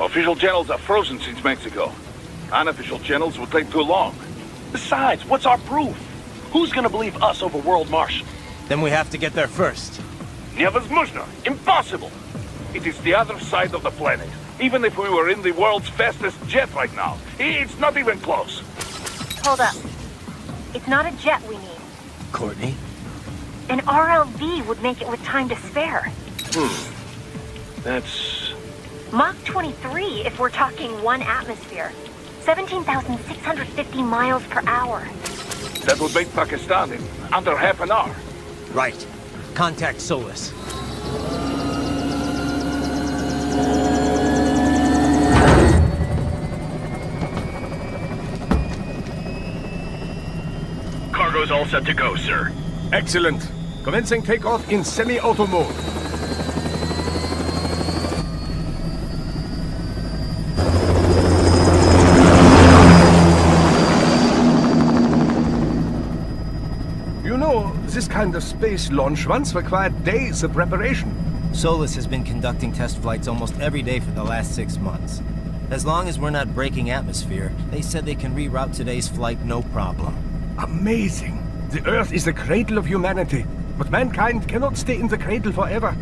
Official channels are frozen since Mexico. Unofficial channels would take too long. Besides, what's our proof? Who's gonna believe us over World Marshal? Then we have to get there first. Невозможно. Impossible. It is the other side of the planet. Even if we were in the world's fastest jet right now, it's not even close. Hold up. It's not a jet we need. Courtney? An RLV would make it with time to spare. That's... Mach 23 if we're talking 1 atmosphere. 17,650 miles per hour. That would make Pakistan in under half an hour. Right. Contact Solus. Cargo's all set to go, sir. Excellent. Commencing takeoff in semi-auto mode. You know, this kind of space launch once required days of preparation. Solus has been conducting test flights almost every day for the last 6 months. As long as we're not breaking atmosphere, they said they can reroute today's flight no problem. Amazing. The Earth is the cradle of humanity, but mankind cannot stay in the cradle forever.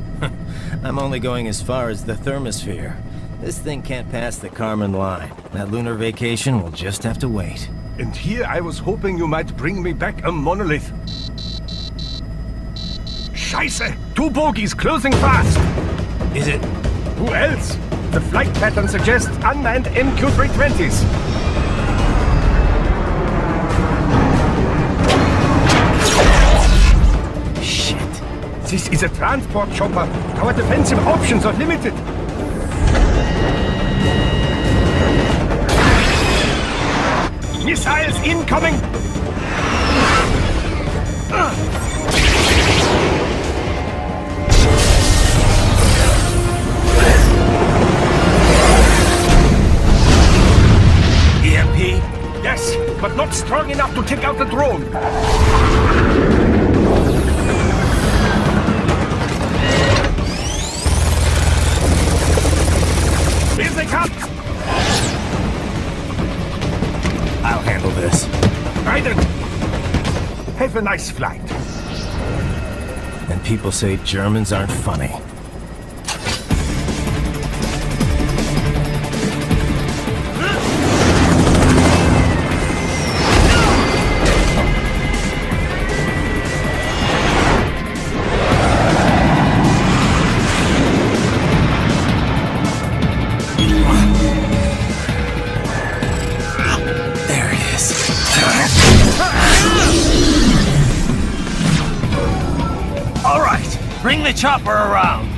I'm only going as far as the thermosphere. This thing can't pass the Kármán line. That lunar vacation will just have to wait. And here I was hoping you might bring me back a monolith. Scheiße! 2 bogies closing fast. Is it? Who else? The flight pattern suggests unmanned MQ-320s. Shit. This is a transport chopper. Our defensive options are limited. Missiles incoming! EMP? Yes, but not strong enough to take out the drone. Here they come! I'll handle this. Raiden! Have a nice flight. And people say Germans aren't funny. Bring the chopper around.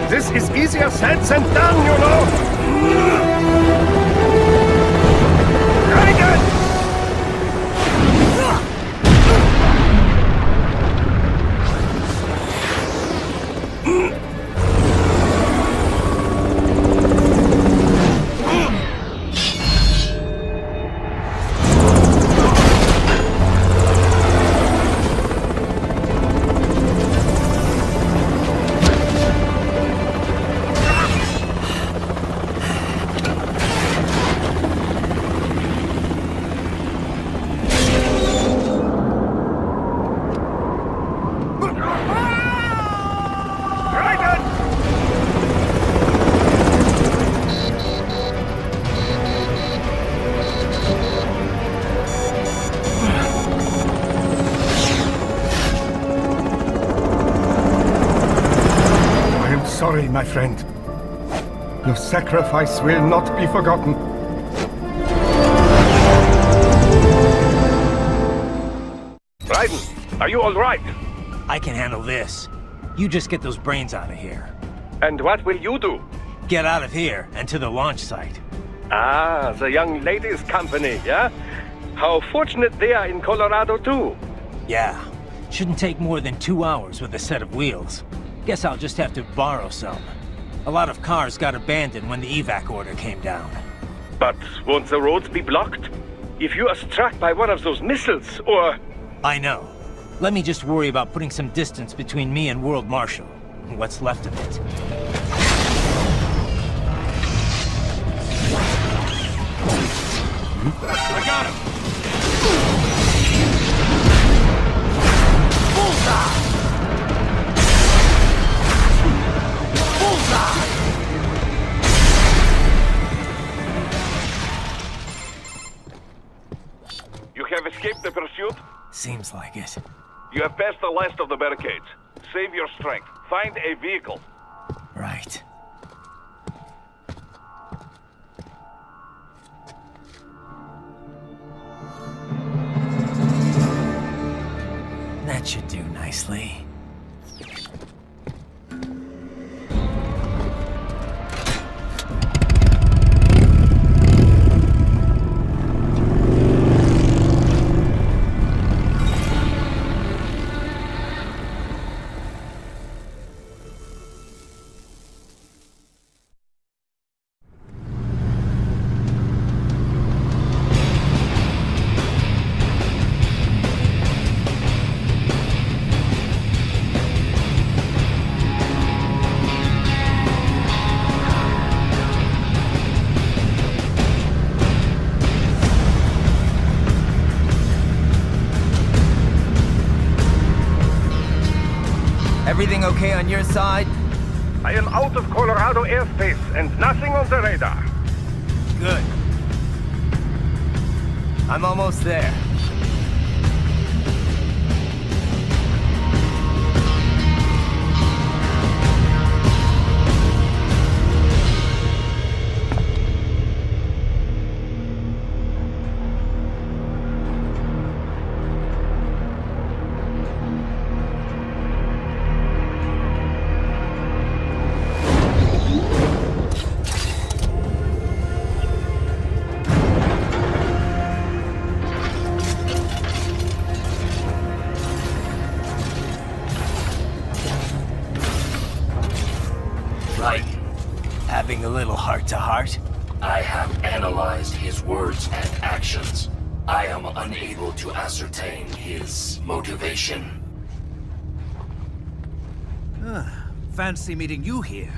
This is easier said than done, you know! Very good! Sorry, my friend. Your sacrifice will not be forgotten. Raiden, are you all right? I can handle this. You just get those brains out of here. And what will you do? Get out of here and to the launch site. Ah, the young ladies' company, yeah? How fortunate they are in Colorado, too. Yeah. Shouldn't take more than 2 hours with a set of wheels. Guess I'll just have to borrow some. A lot of cars got abandoned when the evac order came down. But won't the roads be blocked? If you are struck by one of those missiles, or... I know. Let me just worry about putting some distance between me and World Marshal. What's left of it. I got him! Bullseye! Bullseye! You have escaped the pursuit? Seems like it. You have passed the last of the barricades. Save your strength. Find a vehicle. Right. That should do nicely. Everything okay on your side? I am out of Colorado airspace and nothing on the radar. Good. I'm almost there. Right. Having a little heart-to-heart? I have analyzed his words and actions. I am unable to ascertain his motivation. Fancy meeting you here.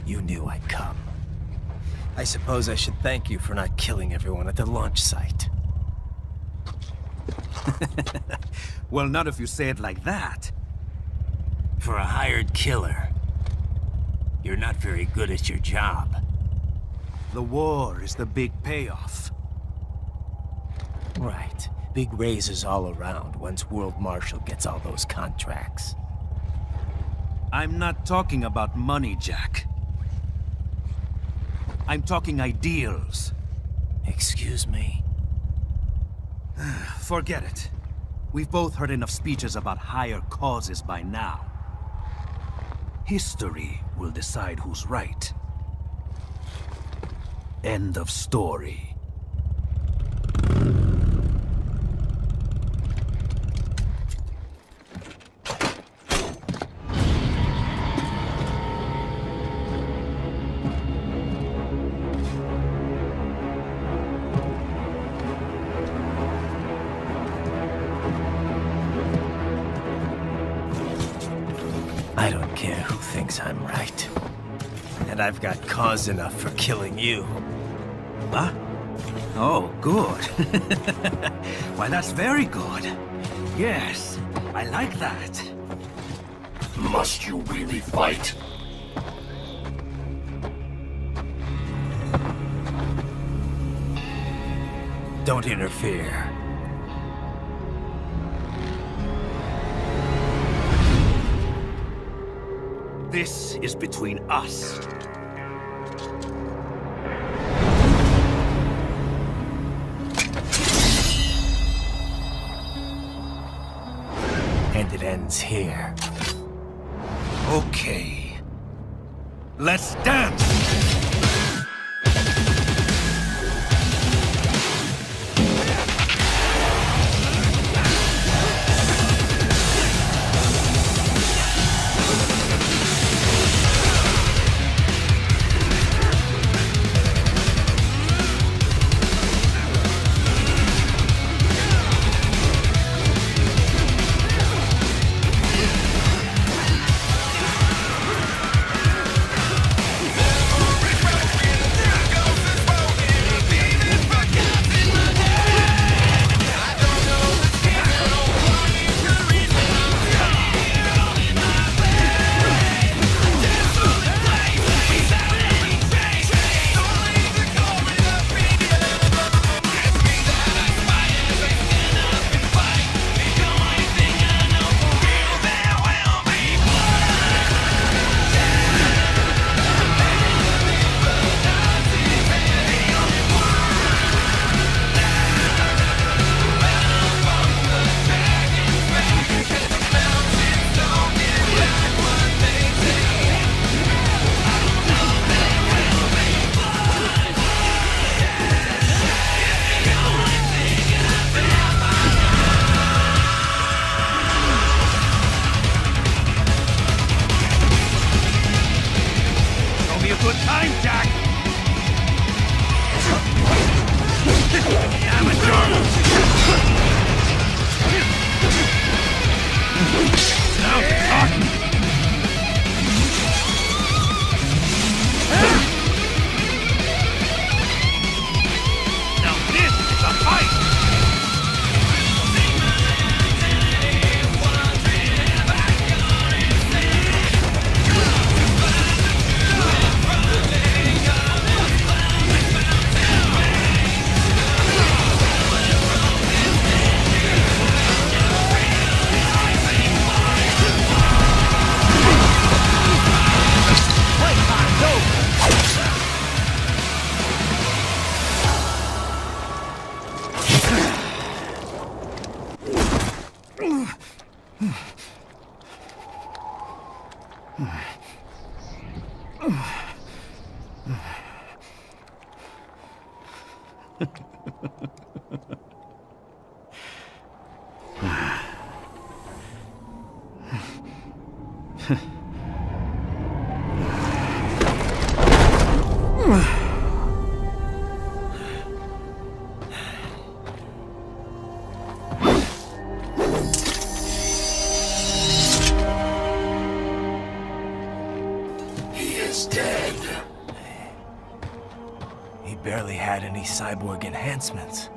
You knew I'd come. I suppose I should thank you for not killing everyone at the launch site. Well, not if you say it like that. For a hired killer, you're not very good at your job. The war is the big payoff. Right. Big raises all around once World Marshal gets all those contracts. I'm not talking about money, Jack. I'm talking ideals. Excuse me? Forget it. We've both heard enough speeches about higher causes by now. History will decide who's right. End of story. I don't care who thinks I'm right. And I've got cause enough for killing you. Huh? Oh, good. Why, that's very good. Yes, I like that. Must you really fight? Don't interfere. This is between us. And it ends here. Okay. Let's dance! He is dead. He barely had any cyborg enhancements.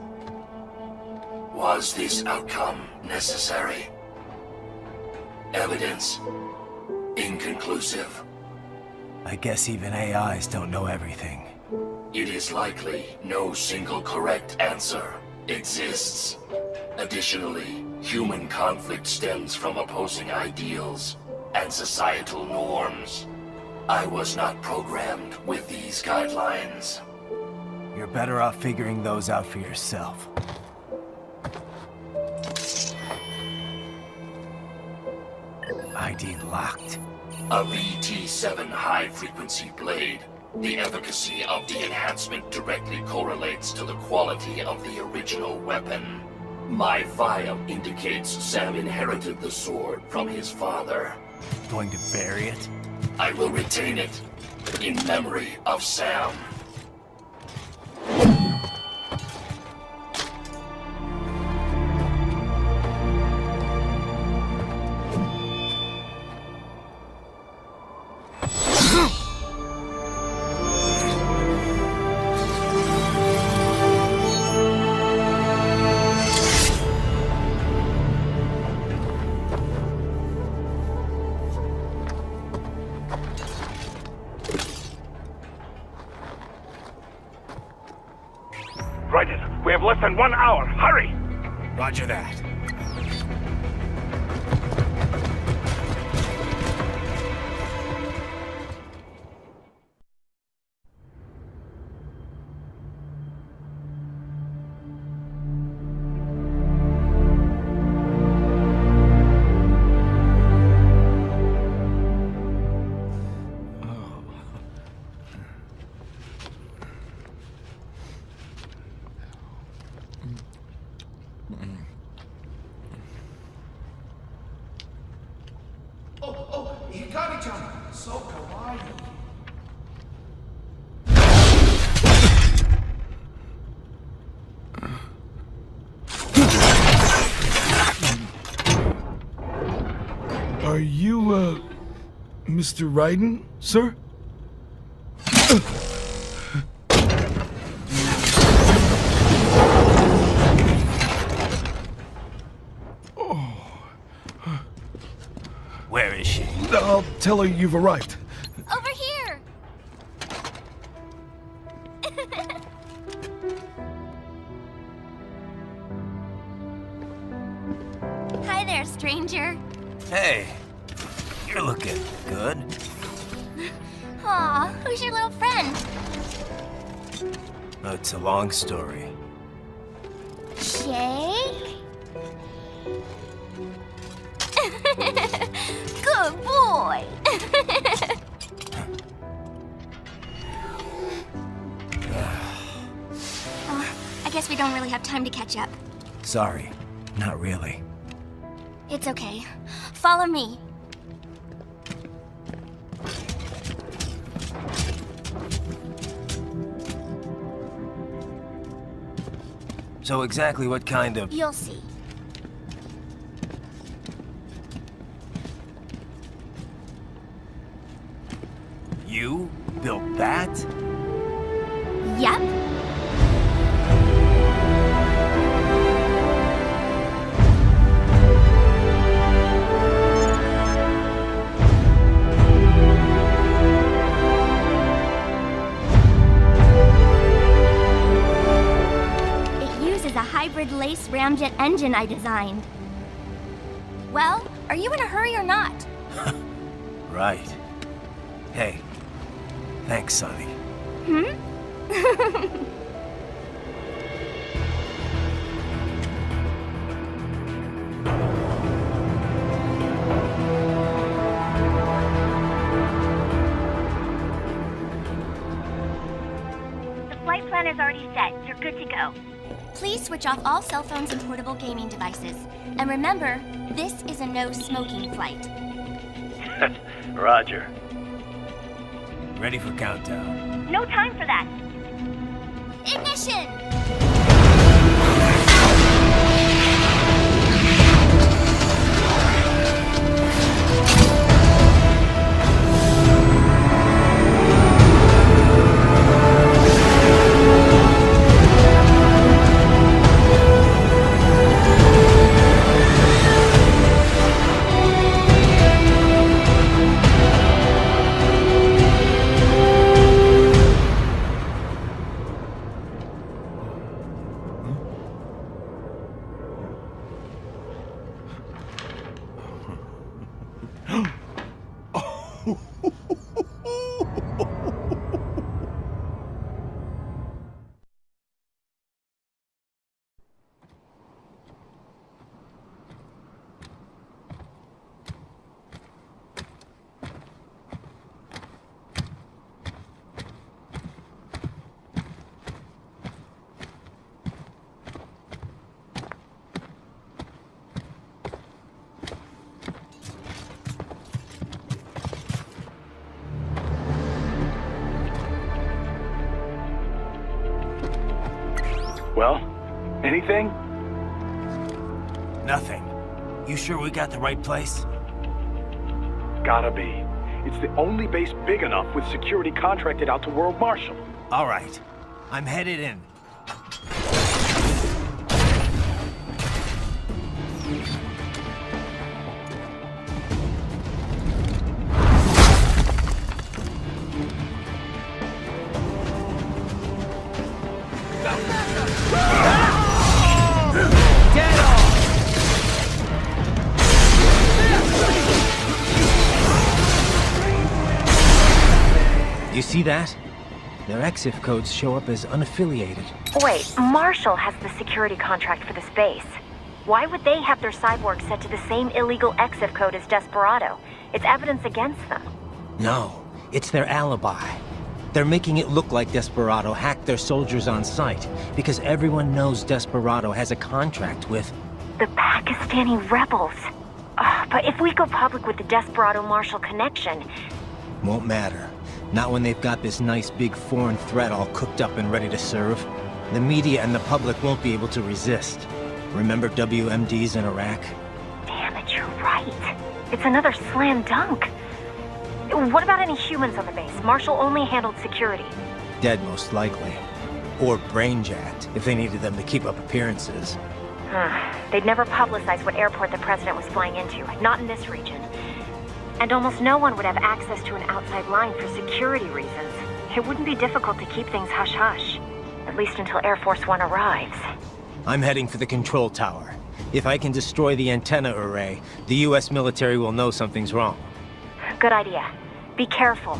Was this outcome necessary? Evidence inconclusive. I guess even AIs don't know everything. It is likely no single correct answer exists. Additionally, human conflict stems from opposing ideals and societal norms. I was not programmed with these guidelines. You're better off figuring those out for yourself. ID locked. A VT-7 high-frequency blade. The efficacy of the enhancement directly correlates to the quality of the original weapon. My file indicates Sam inherited the sword from his father. Going to bury it? I will retain it in memory of Sam. Raiden, we have less than 1 hour. Hurry! Roger that. Hikari-chan, so kawaii. Are you, Mr. Raiden, sir? Where is she? I'll tell her you've arrived. Over here! Hi there, stranger. Hey, you're looking good. Aw, who's your little friend? Oh, it's a long story. Shake? Good boy! I guess we don't really have time to catch up. Sorry, not really. It's okay. Follow me. So exactly what kind of... You'll see. You built that? Yep. It uses a hybrid lace ramjet engine I designed. Well, are you in a hurry or not? Right. Hey, thanks, Sonny. Hmm? The flight plan is already set. You're good to go. Please switch off all cell phones and portable gaming devices. And remember, this is a no-smoking flight. Roger. Ready for countdown. No time for that. Ignition! Well, anything? Nothing. You sure we got the right place? Gotta be. It's the only base big enough with security contracted out to World Marshal. All right. I'm headed in. You see that? Their EXIF codes show up as unaffiliated. Wait, Marshall has the security contract for this base. Why would they have their cyborg set to the same illegal EXIF code as Desperado? It's evidence against them. No, it's their alibi. They're making it look like Desperado hacked their soldiers on sight, because everyone knows Desperado has a contract with... The Pakistani rebels. But if we go public with the Desperado-Marshall connection... Won't matter. Not when they've got this nice big foreign threat all cooked up and ready to serve. The media and the public won't be able to resist. Remember WMDs in Iraq? Damn it, you're right. It's another slam dunk. What about any humans on the base? Marshall only handled security. Dead, most likely. Or brain-jacked, if they needed them to keep up appearances. They'd never publicize what airport the president was flying into, not in this region. And almost no one would have access to an outside line for security reasons. It wouldn't be difficult to keep things hush-hush. At least until Air Force One arrives. I'm heading for the control tower. If I can destroy the antenna array, the US military will know something's wrong. Good idea. Be careful.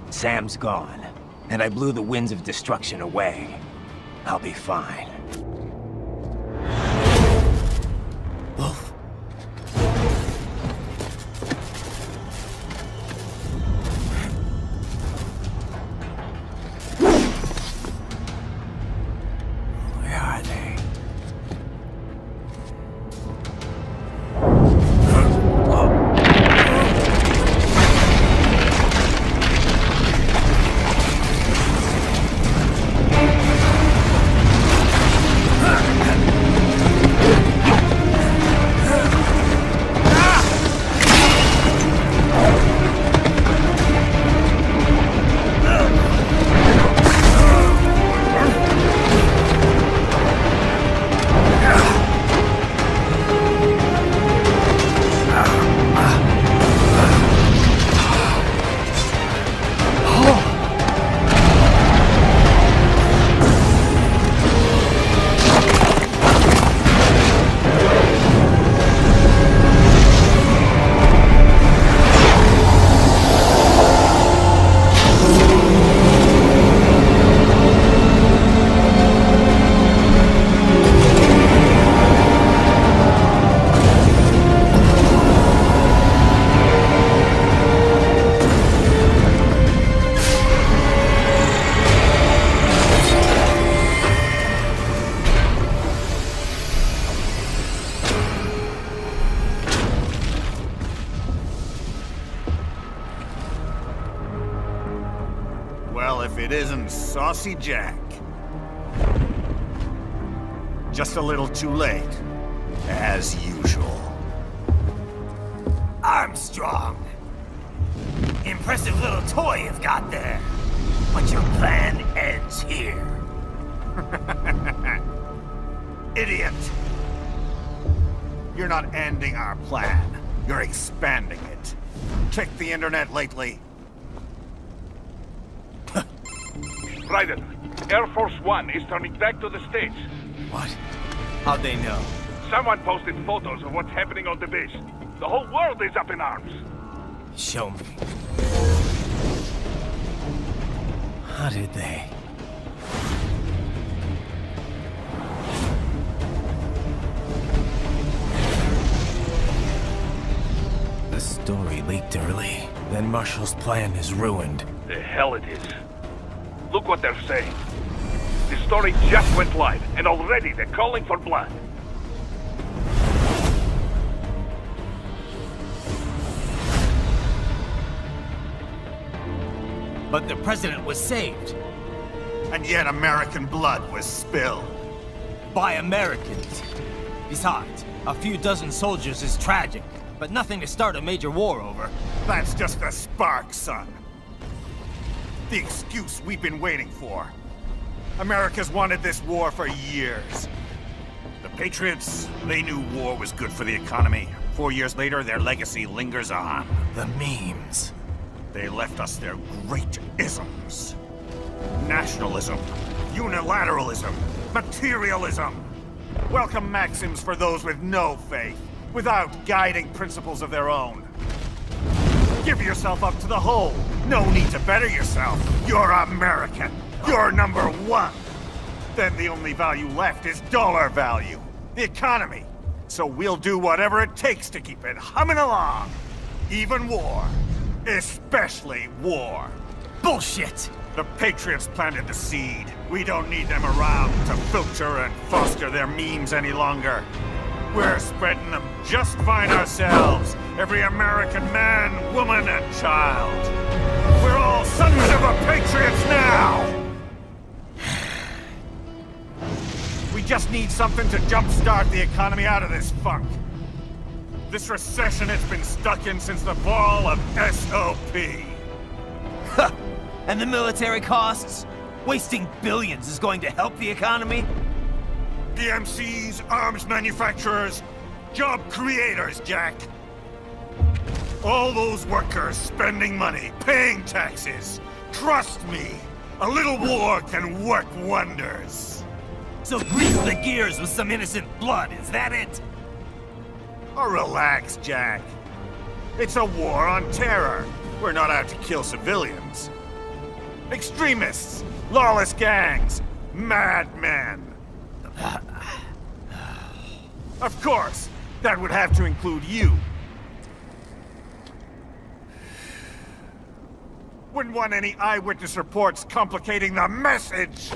Sam's gone, and I blew the winds of destruction away. I'll be fine. Oof. Where are they? It isn't Saucy Jack. Just a little too late, as usual. Armstrong! Impressive little toy you've got there. But your plan ends here. Idiot! You're not ending our plan. You're expanding it. Check the internet lately. Raiden, Air Force One is turning back to the States. What? How'd they know? Someone posted photos of what's happening on the base. The whole world is up in arms. Show me. How did they? The story leaked early. Then Marshall's plan is ruined. The hell it is. Look what they're saying. The story just went live, and already they're calling for blood. But the president was saved. And yet American blood was spilled. By Americans. Besides, a few dozen soldiers is tragic, but nothing to start a major war over. That's just a spark, son. The excuse we've been waiting for. America's wanted this war for years. The Patriots, they knew war was good for the economy. 4 years later, their legacy lingers on. The memes. They left us their great isms. Nationalism, unilateralism, materialism. Welcome maxims for those with no faith, without guiding principles of their own. Give yourself up to the whole. No need to better yourself. You're American. You're #1. Then the only value left is dollar value. The economy. So we'll do whatever it takes to keep it humming along. Even war. Especially war. Bullshit! The Patriots planted the seed. We don't need them around to filter and foster their memes any longer. We're spreading them just fine ourselves. Every American man, woman, and child. We're all sons of the Patriots now! We just need something to jumpstart the economy out of this funk. This recession it's been stuck in since the fall of SOP. And the military costs? Wasting billions is going to help the economy? PMCs, arms manufacturers, job creators, Jack. All those workers spending money, paying taxes. Trust me, a little war can work wonders. So grease the gears with some innocent blood, is that it? Oh, relax, Jack. It's a war on terror. We're not out to kill civilians. Extremists, lawless gangs, madmen. Of course, that would have to include you. Wouldn't want any eyewitness reports complicating the message.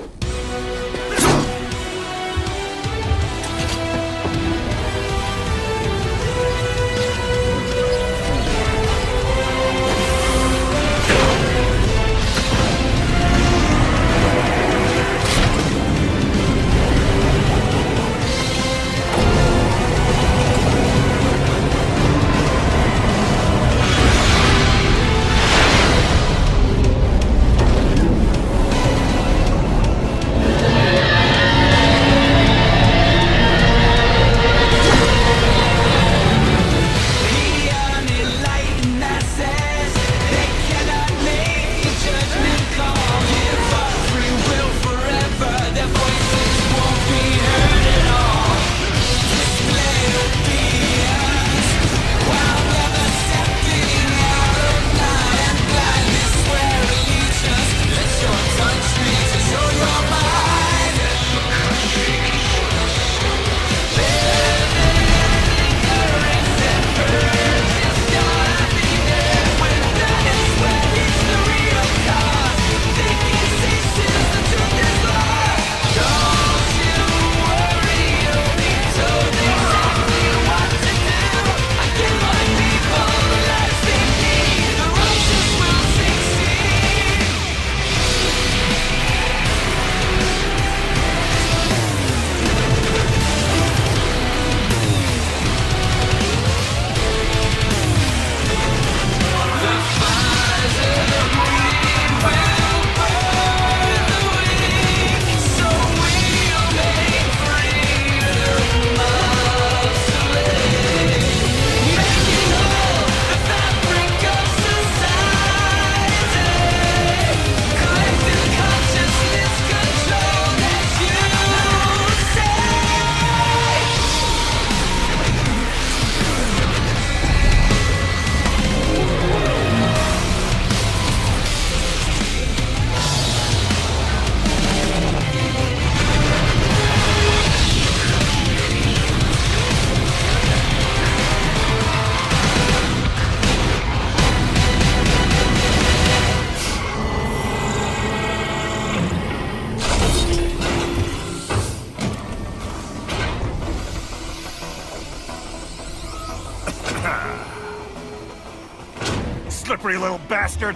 slippery little bastard!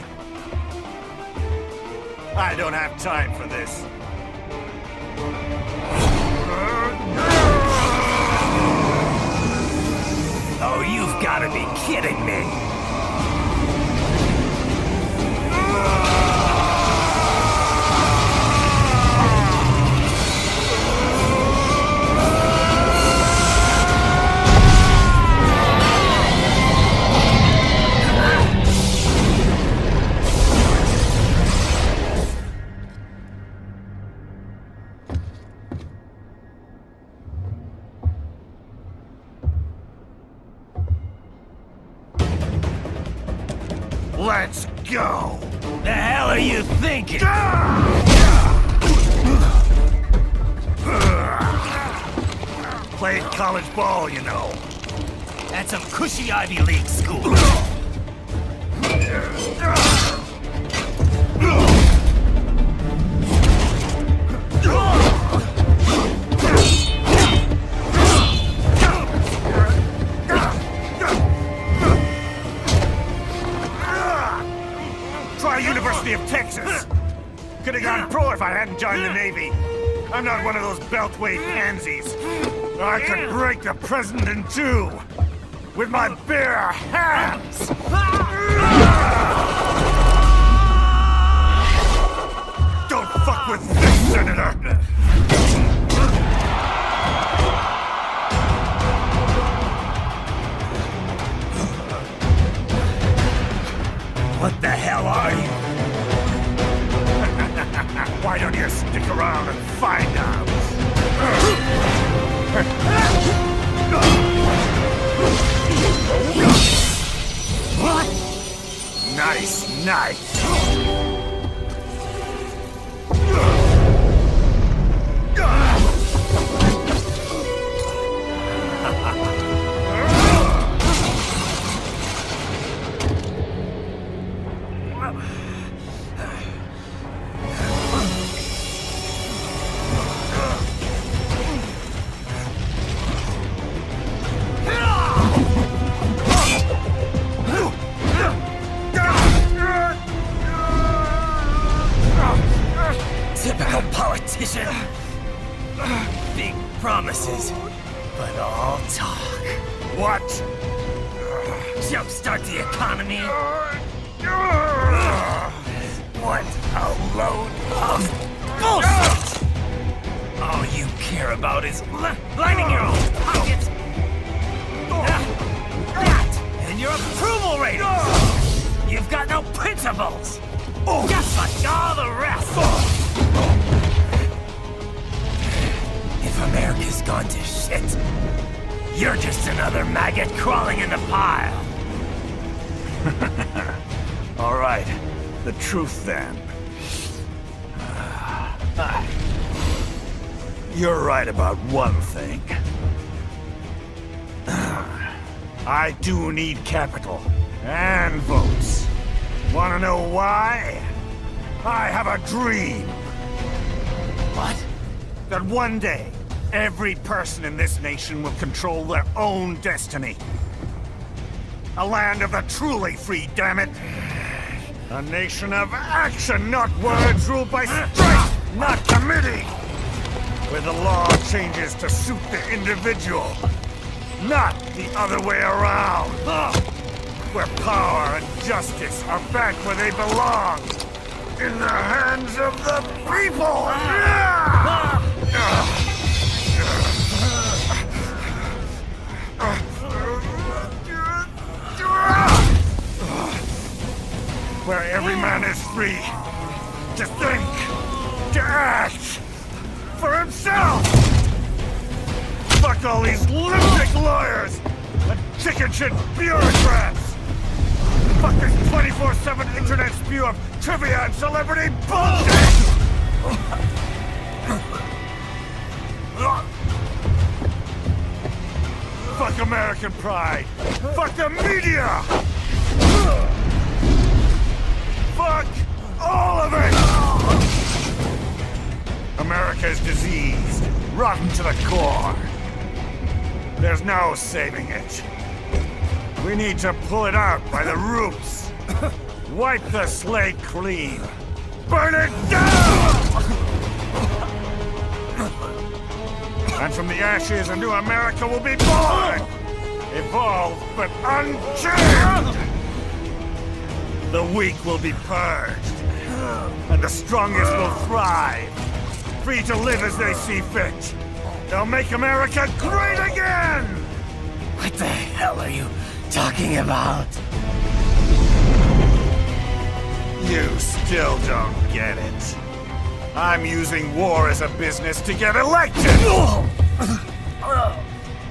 I don't have time for this. Oh, you've got to be kidding me! Let's go! The hell are you thinking? Played college ball, you know. That's some cushy Ivy League school. Try University of Texas. Could have gone pro if I hadn't joined the Navy. I'm not one of those beltway pansies. I could break the president in two with my bare hands. Don't fuck with this, Senator. What the hell are you? Why don't you stick around and find out? What? Nice, nice. Typical politician. Big promises, but all talk. What? Jumpstart the economy. What a load of bullshit! All you care about is lining your own pockets. That and your approval ratings. You've got no principles. Just like all the rest. If America's gone to shit, you're just another maggot crawling in the pile. All right, the truth then. You're right about one thing. I do need capital and votes. Wanna know why? I have a dream. What? That one day, every person in this nation will control their own destiny. A land of the truly free, damn it. A nation of action, not words, ruled by strength, not committee. Where the law changes to suit the individual, not the other way around. Where power and justice are back where they belong. In the hands of the people! Where every man is free to think, to act for himself! Fuck all these lipstick lawyers and chicken shit bureaucrats! Fuck this 24/7 internet spew of trivia and celebrity bullshit! Fuck American pride! Fuck the media! Fuck all of it! America is diseased, rotten to the core. There's no saving it. We need to pull it out by the roots. Wipe the slate clean! Burn it down! And from the ashes, a new America will be born! Evolved, but unchained! The weak will be purged, and the strongest will thrive, free to live as they see fit. They'll make America great again! What the hell are you talking about? You still don't get it. I'm using war as a business to get elected!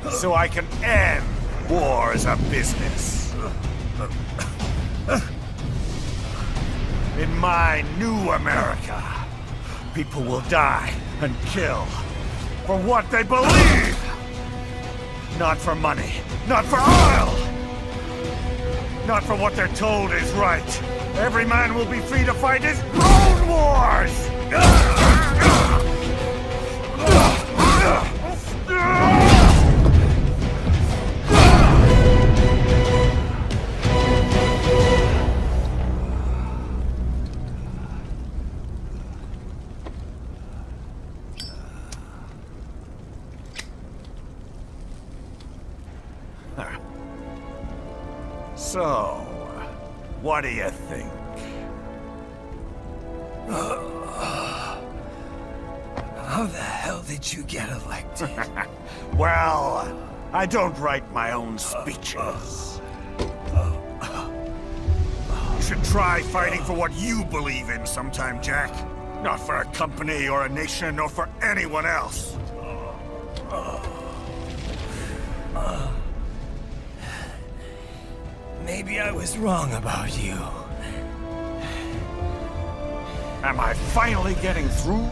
So I can end war as a business. In my new America, people will die and kill for what they believe! Not for money, not for oil! Not for what they're told is right. Every man will be free to fight his own wars! So, what do you think? How the hell did you get elected? Well, I don't write my own speeches. You should try fighting for what you believe in sometime, Jack. Not for a company or a nation or for anyone else. Maybe I was wrong about you. Am I finally getting through?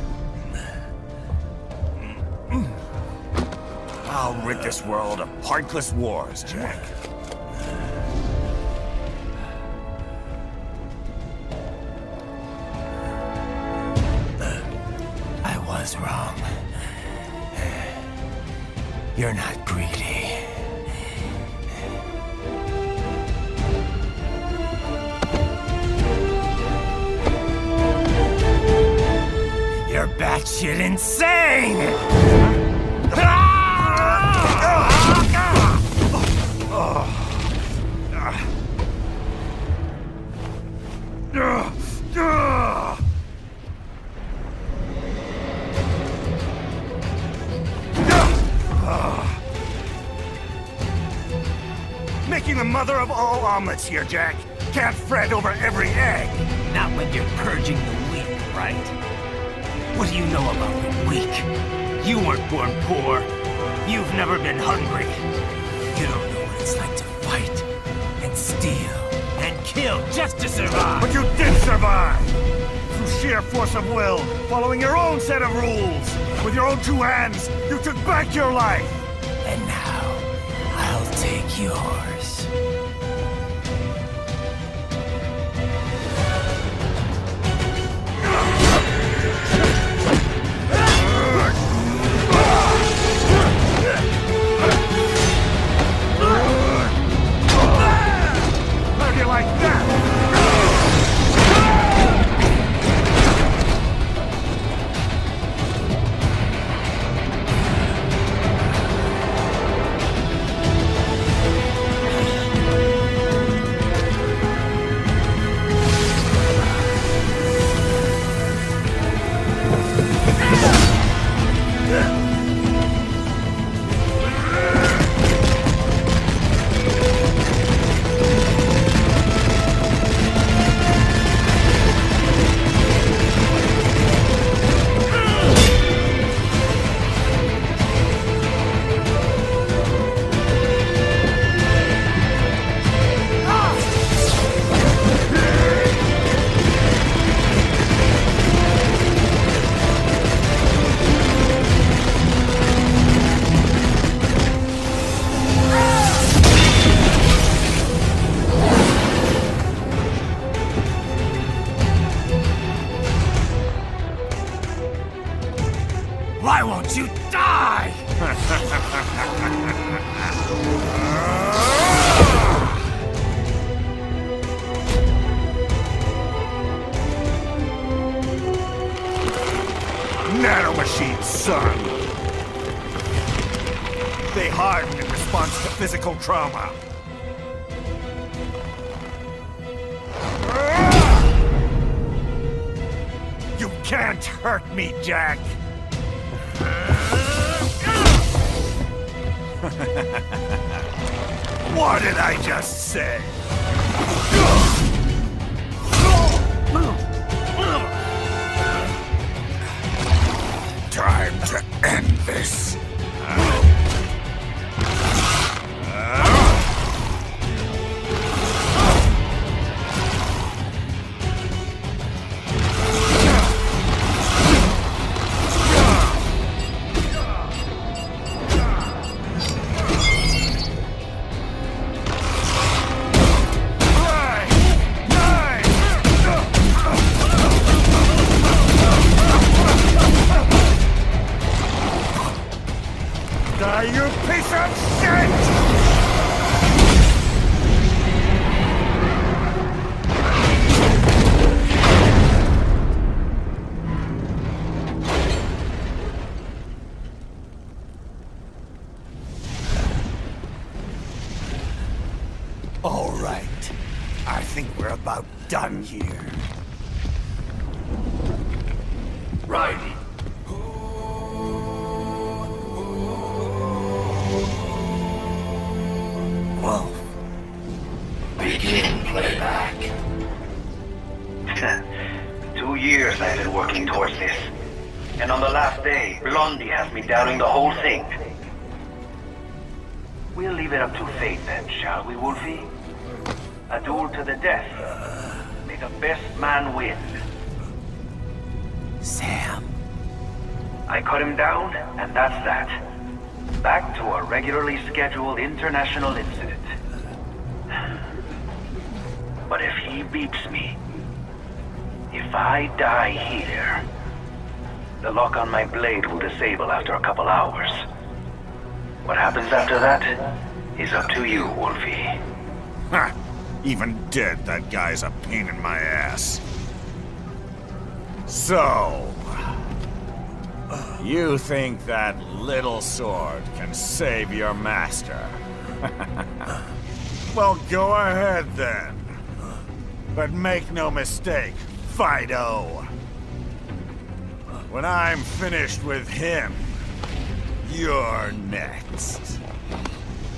I'll rid this world of pointless wars, Jack. I was wrong. You're not greedy. You're batshit insane! Making the mother of all omelets here, Jack. Can't fret over every egg. Not when you're purging the weak, right? What do you know about the weak? You weren't born poor. You've never been hungry. You don't know what it's like to fight, and steal, and kill just to survive. But you did survive! Through sheer force of will, following your own set of rules. With your own two hands, you took back your life! And now, I'll take yours. Like that! physical trauma. You can't hurt me, Jack! What did I just say? Time to end this. Die, you piece of shit! All right. I think we're about done here. Right. Wolf. Begin playback. 2 years I've been working towards this. And on the last day, Blondie has me doubting the whole thing. We'll leave it up to fate then, shall we, Wolfie? A duel to the death. May the best man win. Sam. I cut him down, and that's that. Back to a regularly scheduled international incident. But if he beats me, if I die here, the lock on my blade will disable after a couple hours. What happens after that is up to you, Wolfie. Ha! Even dead, that guy's a pain in my ass. So... you think that little sword can save your master? Well, go ahead then. But make no mistake, Fido. When I'm finished with him, you're next.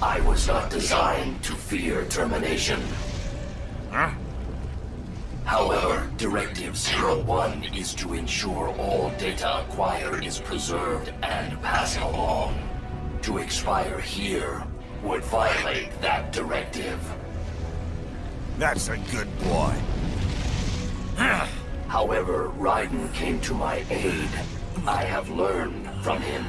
I was not designed to fear termination. Huh? However, Directive 01 is to ensure all data acquired is preserved and passed along. To expire here would violate that directive. That's a good boy. However, Raiden came to my aid. I have learned from him.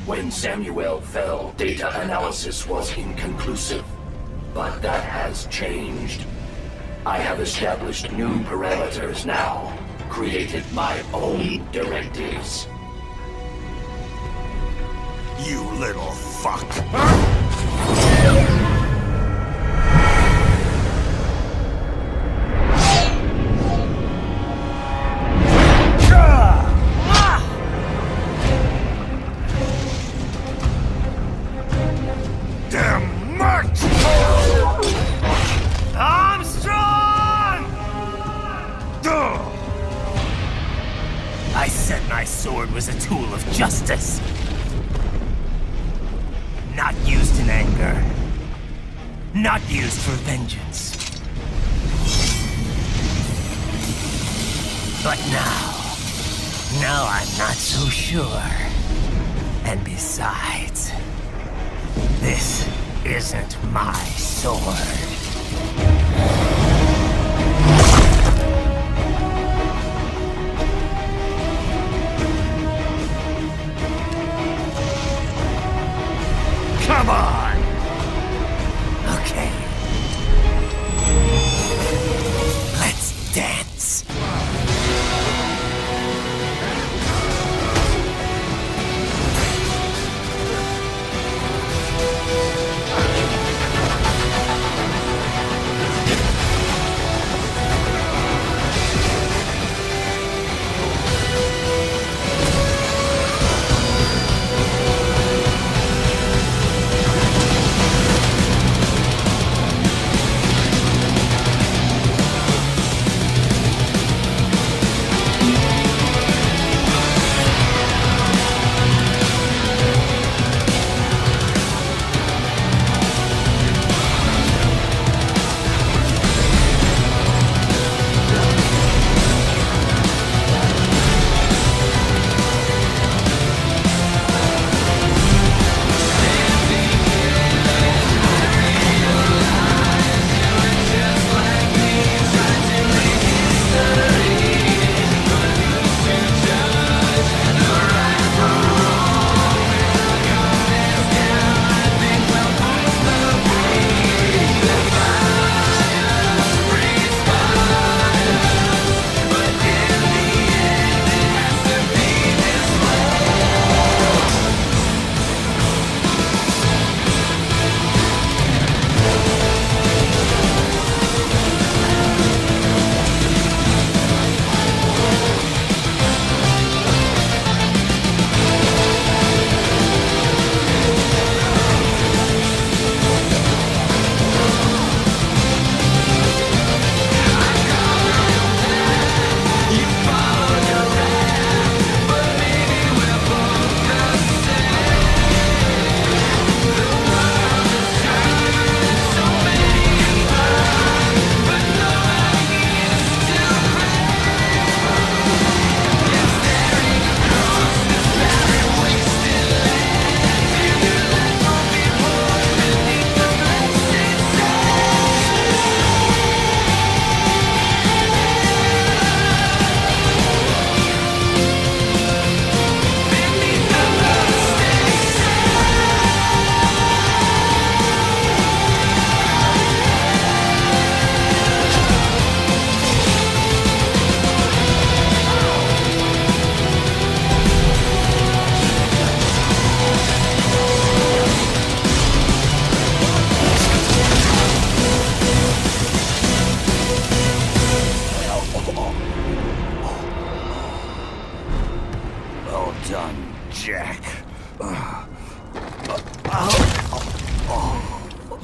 When Samuel fell, data analysis was inconclusive. But that has changed. I have established new parameters now, created my own directives. You little fuck. Damn much! Armstrong! I said my sword was a tool of justice. Not used in anger. Not used for vengeance. But now I'm not so sure. And besides, this isn't my sword. Come on! Okay. Let's dance.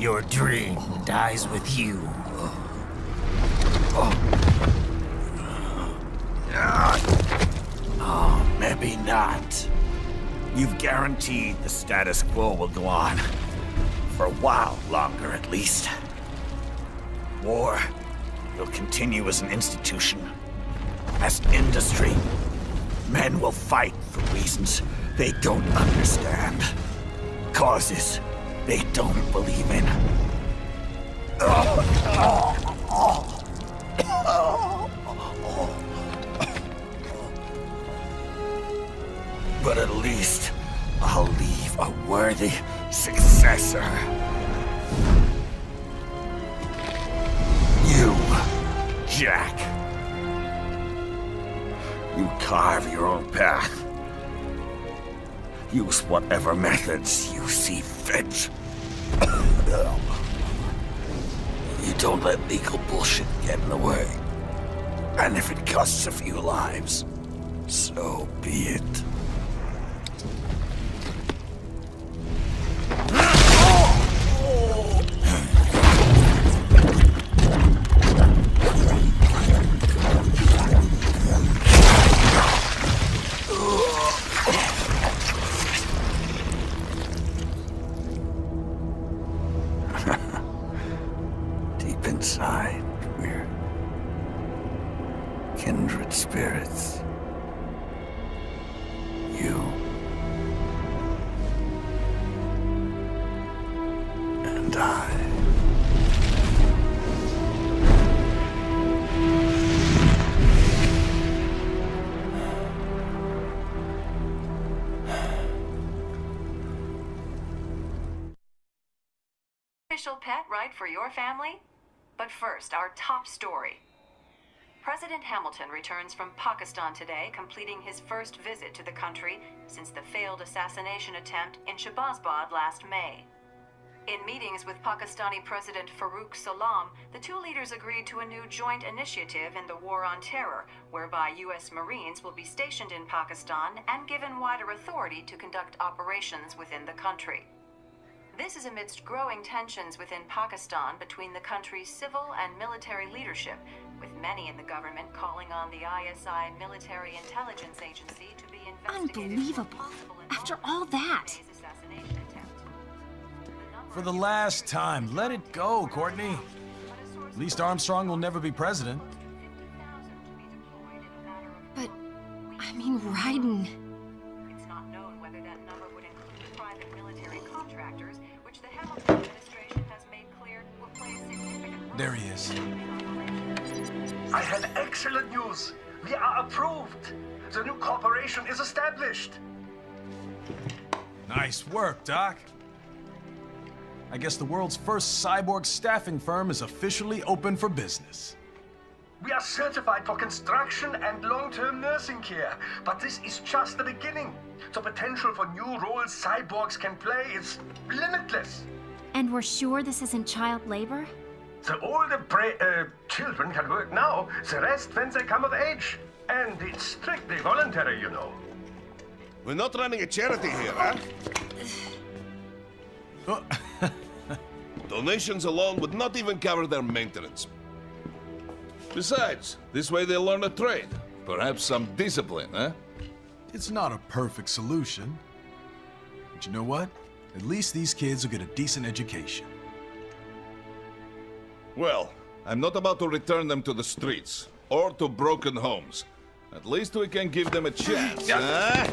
Your dream dies with you. Oh, maybe not. You've guaranteed the status quo will go on. For a while longer, at least. War will continue as an institution, as industry. Men will fight for reasons they don't understand. Causes they don't believe in. But at least I'll leave a worthy successor. You, Jack. You carve your own path. Use whatever methods you see fit. You don't let legal bullshit get in the way. And if it costs a few lives, so be it. Deep inside, we're kindred spirits. You and I. Official pet right for your family? But first, our top story. President Hamilton returns from Pakistan today, completing his first visit to the country since the failed assassination attempt in Shahbazbad last May. In meetings with Pakistani President Farooq Salam, the two leaders agreed to a new joint initiative in the war on terror, whereby U.S. Marines will be stationed in Pakistan and given wider authority to conduct operations within the country. This is amidst growing tensions within Pakistan between the country's civil and military leadership, with many in the government calling on the ISI military intelligence agency to be investigated. Unbelievable. After all that. For the last time, let it go, Courtney. At least Armstrong will never be president. But, I mean, Raiden. It's not known whether that number would include private military contractors, which the Hamilton administration has made clear will play a significant role. There he is. I have excellent news. We are approved. The new corporation is established. Nice work, Doc. I guess the world's first cyborg staffing firm is officially open for business. We are certified for construction and long-term nursing care, but this is just the beginning. The potential for new roles cyborgs can play is limitless. And we're sure this isn't child labor? The older children can work now, the rest when they come of age. And it's strictly voluntary, you know. We're not running a charity here, huh? Donations alone would not even cover their maintenance. Besides, this way they'll learn a trade. Perhaps some discipline, huh? It's not a perfect solution. But you know what? At least these kids will get a decent education. Well, I'm not about to return them to the streets, or to broken homes. At least we can give them a chance, huh?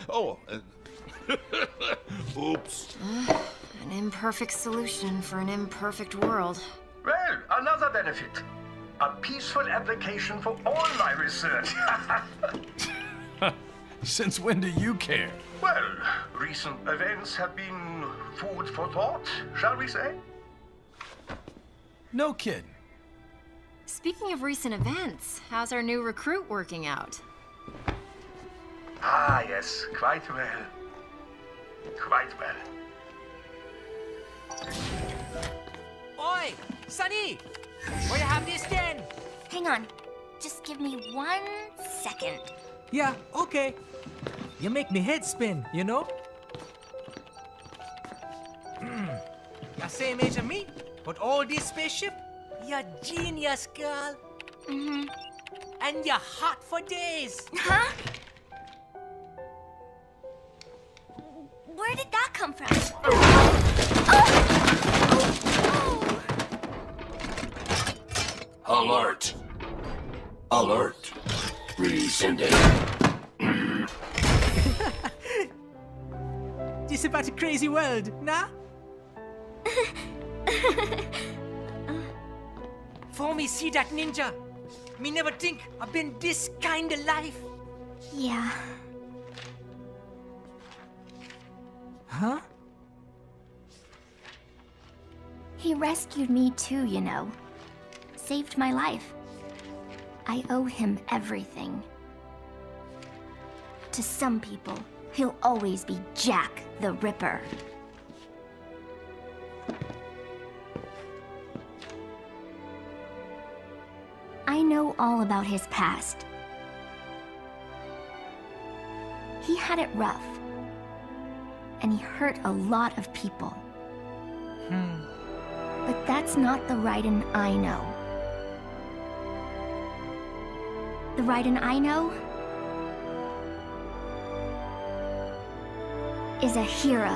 Oh, oops. An imperfect solution for an imperfect world. Well, another benefit. A peaceful application for all my research. Since when do you care? Well, recent events have been food for thought, shall we say? No kidding. Speaking of recent events, how's our new recruit working out? Ah, yes, quite well. Quite well. Oi! Sunny! Where you have this then? Hang on. Just give me 1 second. Yeah, okay. You make me head spin, you know? You're same age as me, but all this spaceship, you're genius, girl. Mm-hmm. And you're hot for days. Huh? Where did that come from? Alert! Alert! Resending. This about a crazy world, nah? For me see that ninja, me never think I've been this kind of life. Yeah. Huh? He rescued me too, you know. Saved my life. I owe him everything. To some people, he'll always be Jack the Ripper. I know all about his past. He had it rough. And he hurt a lot of people. But that's not the Raiden I know. The Raiden I know is a hero.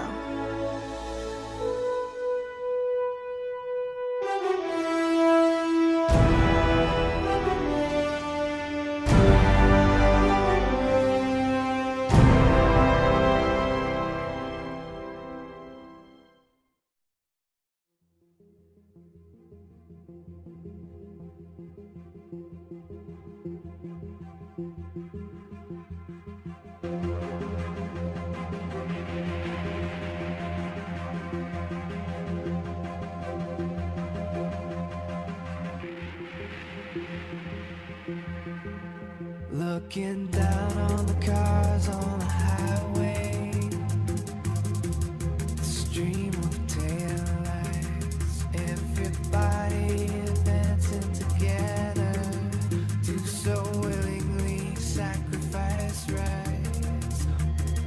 Looking down on the cars on the highway, the stream of taillights, everybody dancing together, do so willingly sacrifice rights.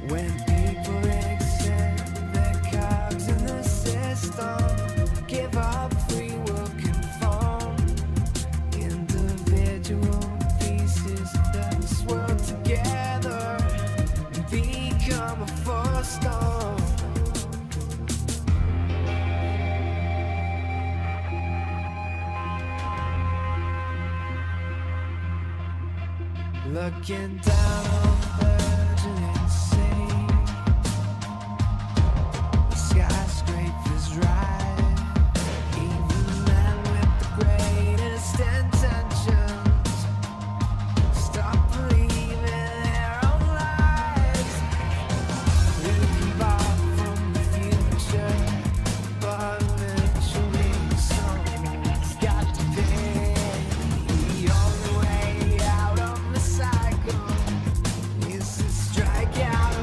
When people accept their cogs in the system, give up free will conform, individual pieces that swirl together and become a force storm. Looking down on the virgin insane, the skyscrapers rise, even men with the greatest intentions stop believing their own lies. We can borrow from the future, but eventually someone's got to pay. The only way out of the cycle is to strike out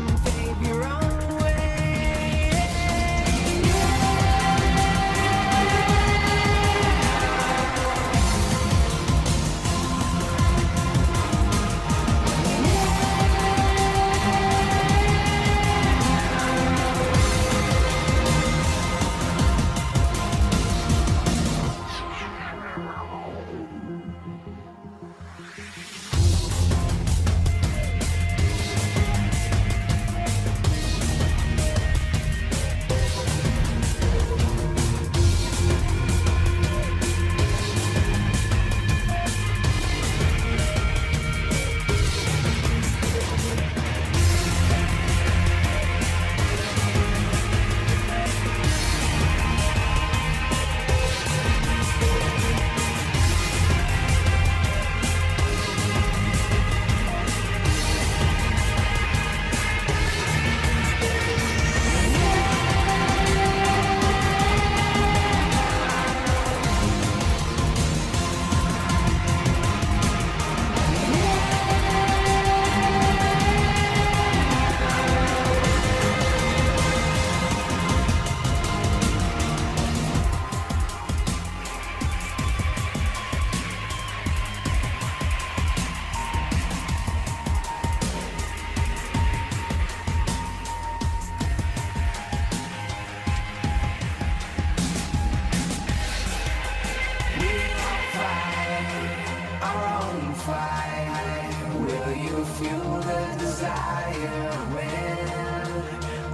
fuel the desire when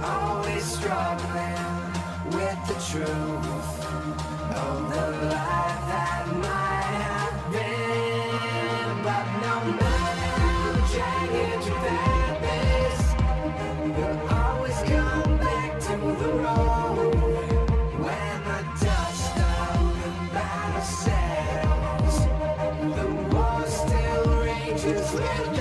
always struggling with the truth of the life that might have been. But no matter how jagged your path is, you'll always come back to the road when the dust of the battle settles. The war still rages within.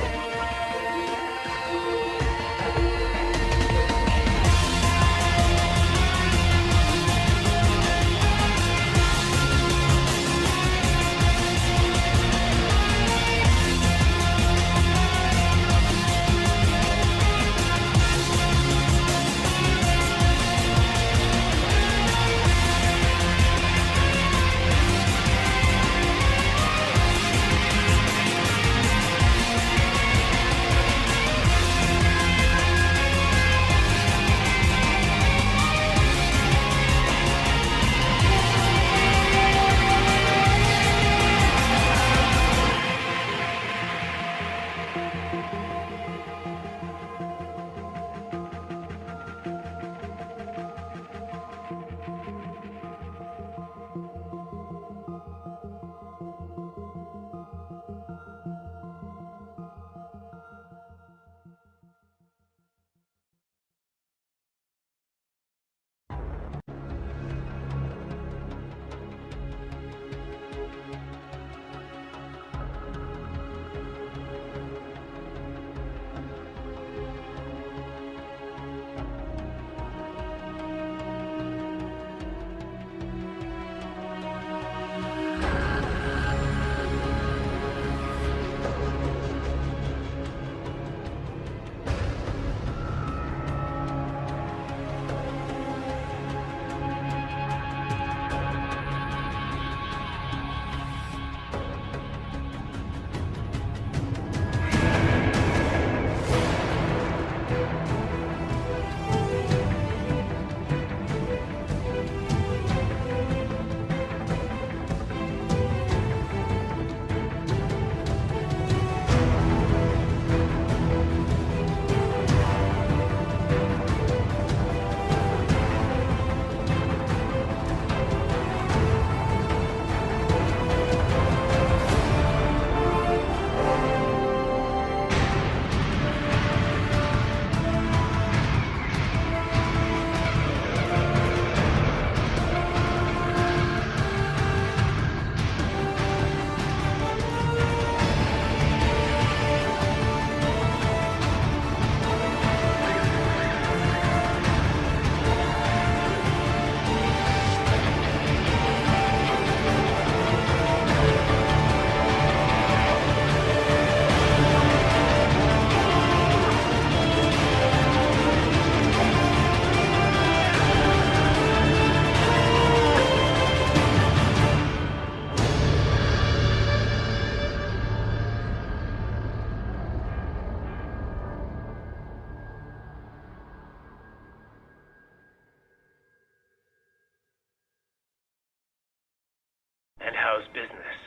And how's business?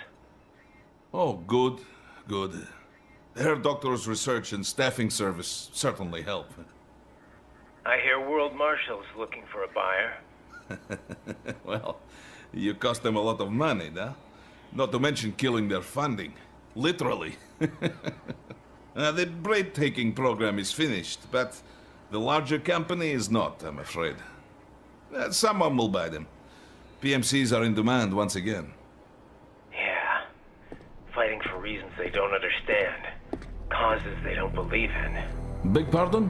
Oh, good, good. Herr Doctor's research and staffing service certainly help. I hear World Marshal's looking for a buyer. Well, you cost them a lot of money, no? Not to mention killing their funding. Literally. The bread-taking program is finished, but the larger company is not, I'm afraid. Someone will buy them. PMCs are in demand once again. Yeah. Fighting for reasons they don't understand. Causes they don't believe in. Beg pardon?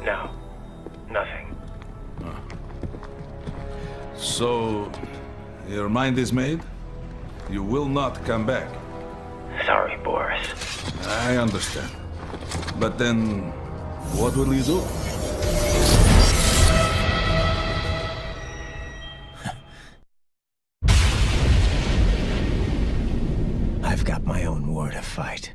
No. Nothing. So, your mind is made? You will not come back? Sorry, Boris. I understand. But then, what will you do? I've got my own war to fight.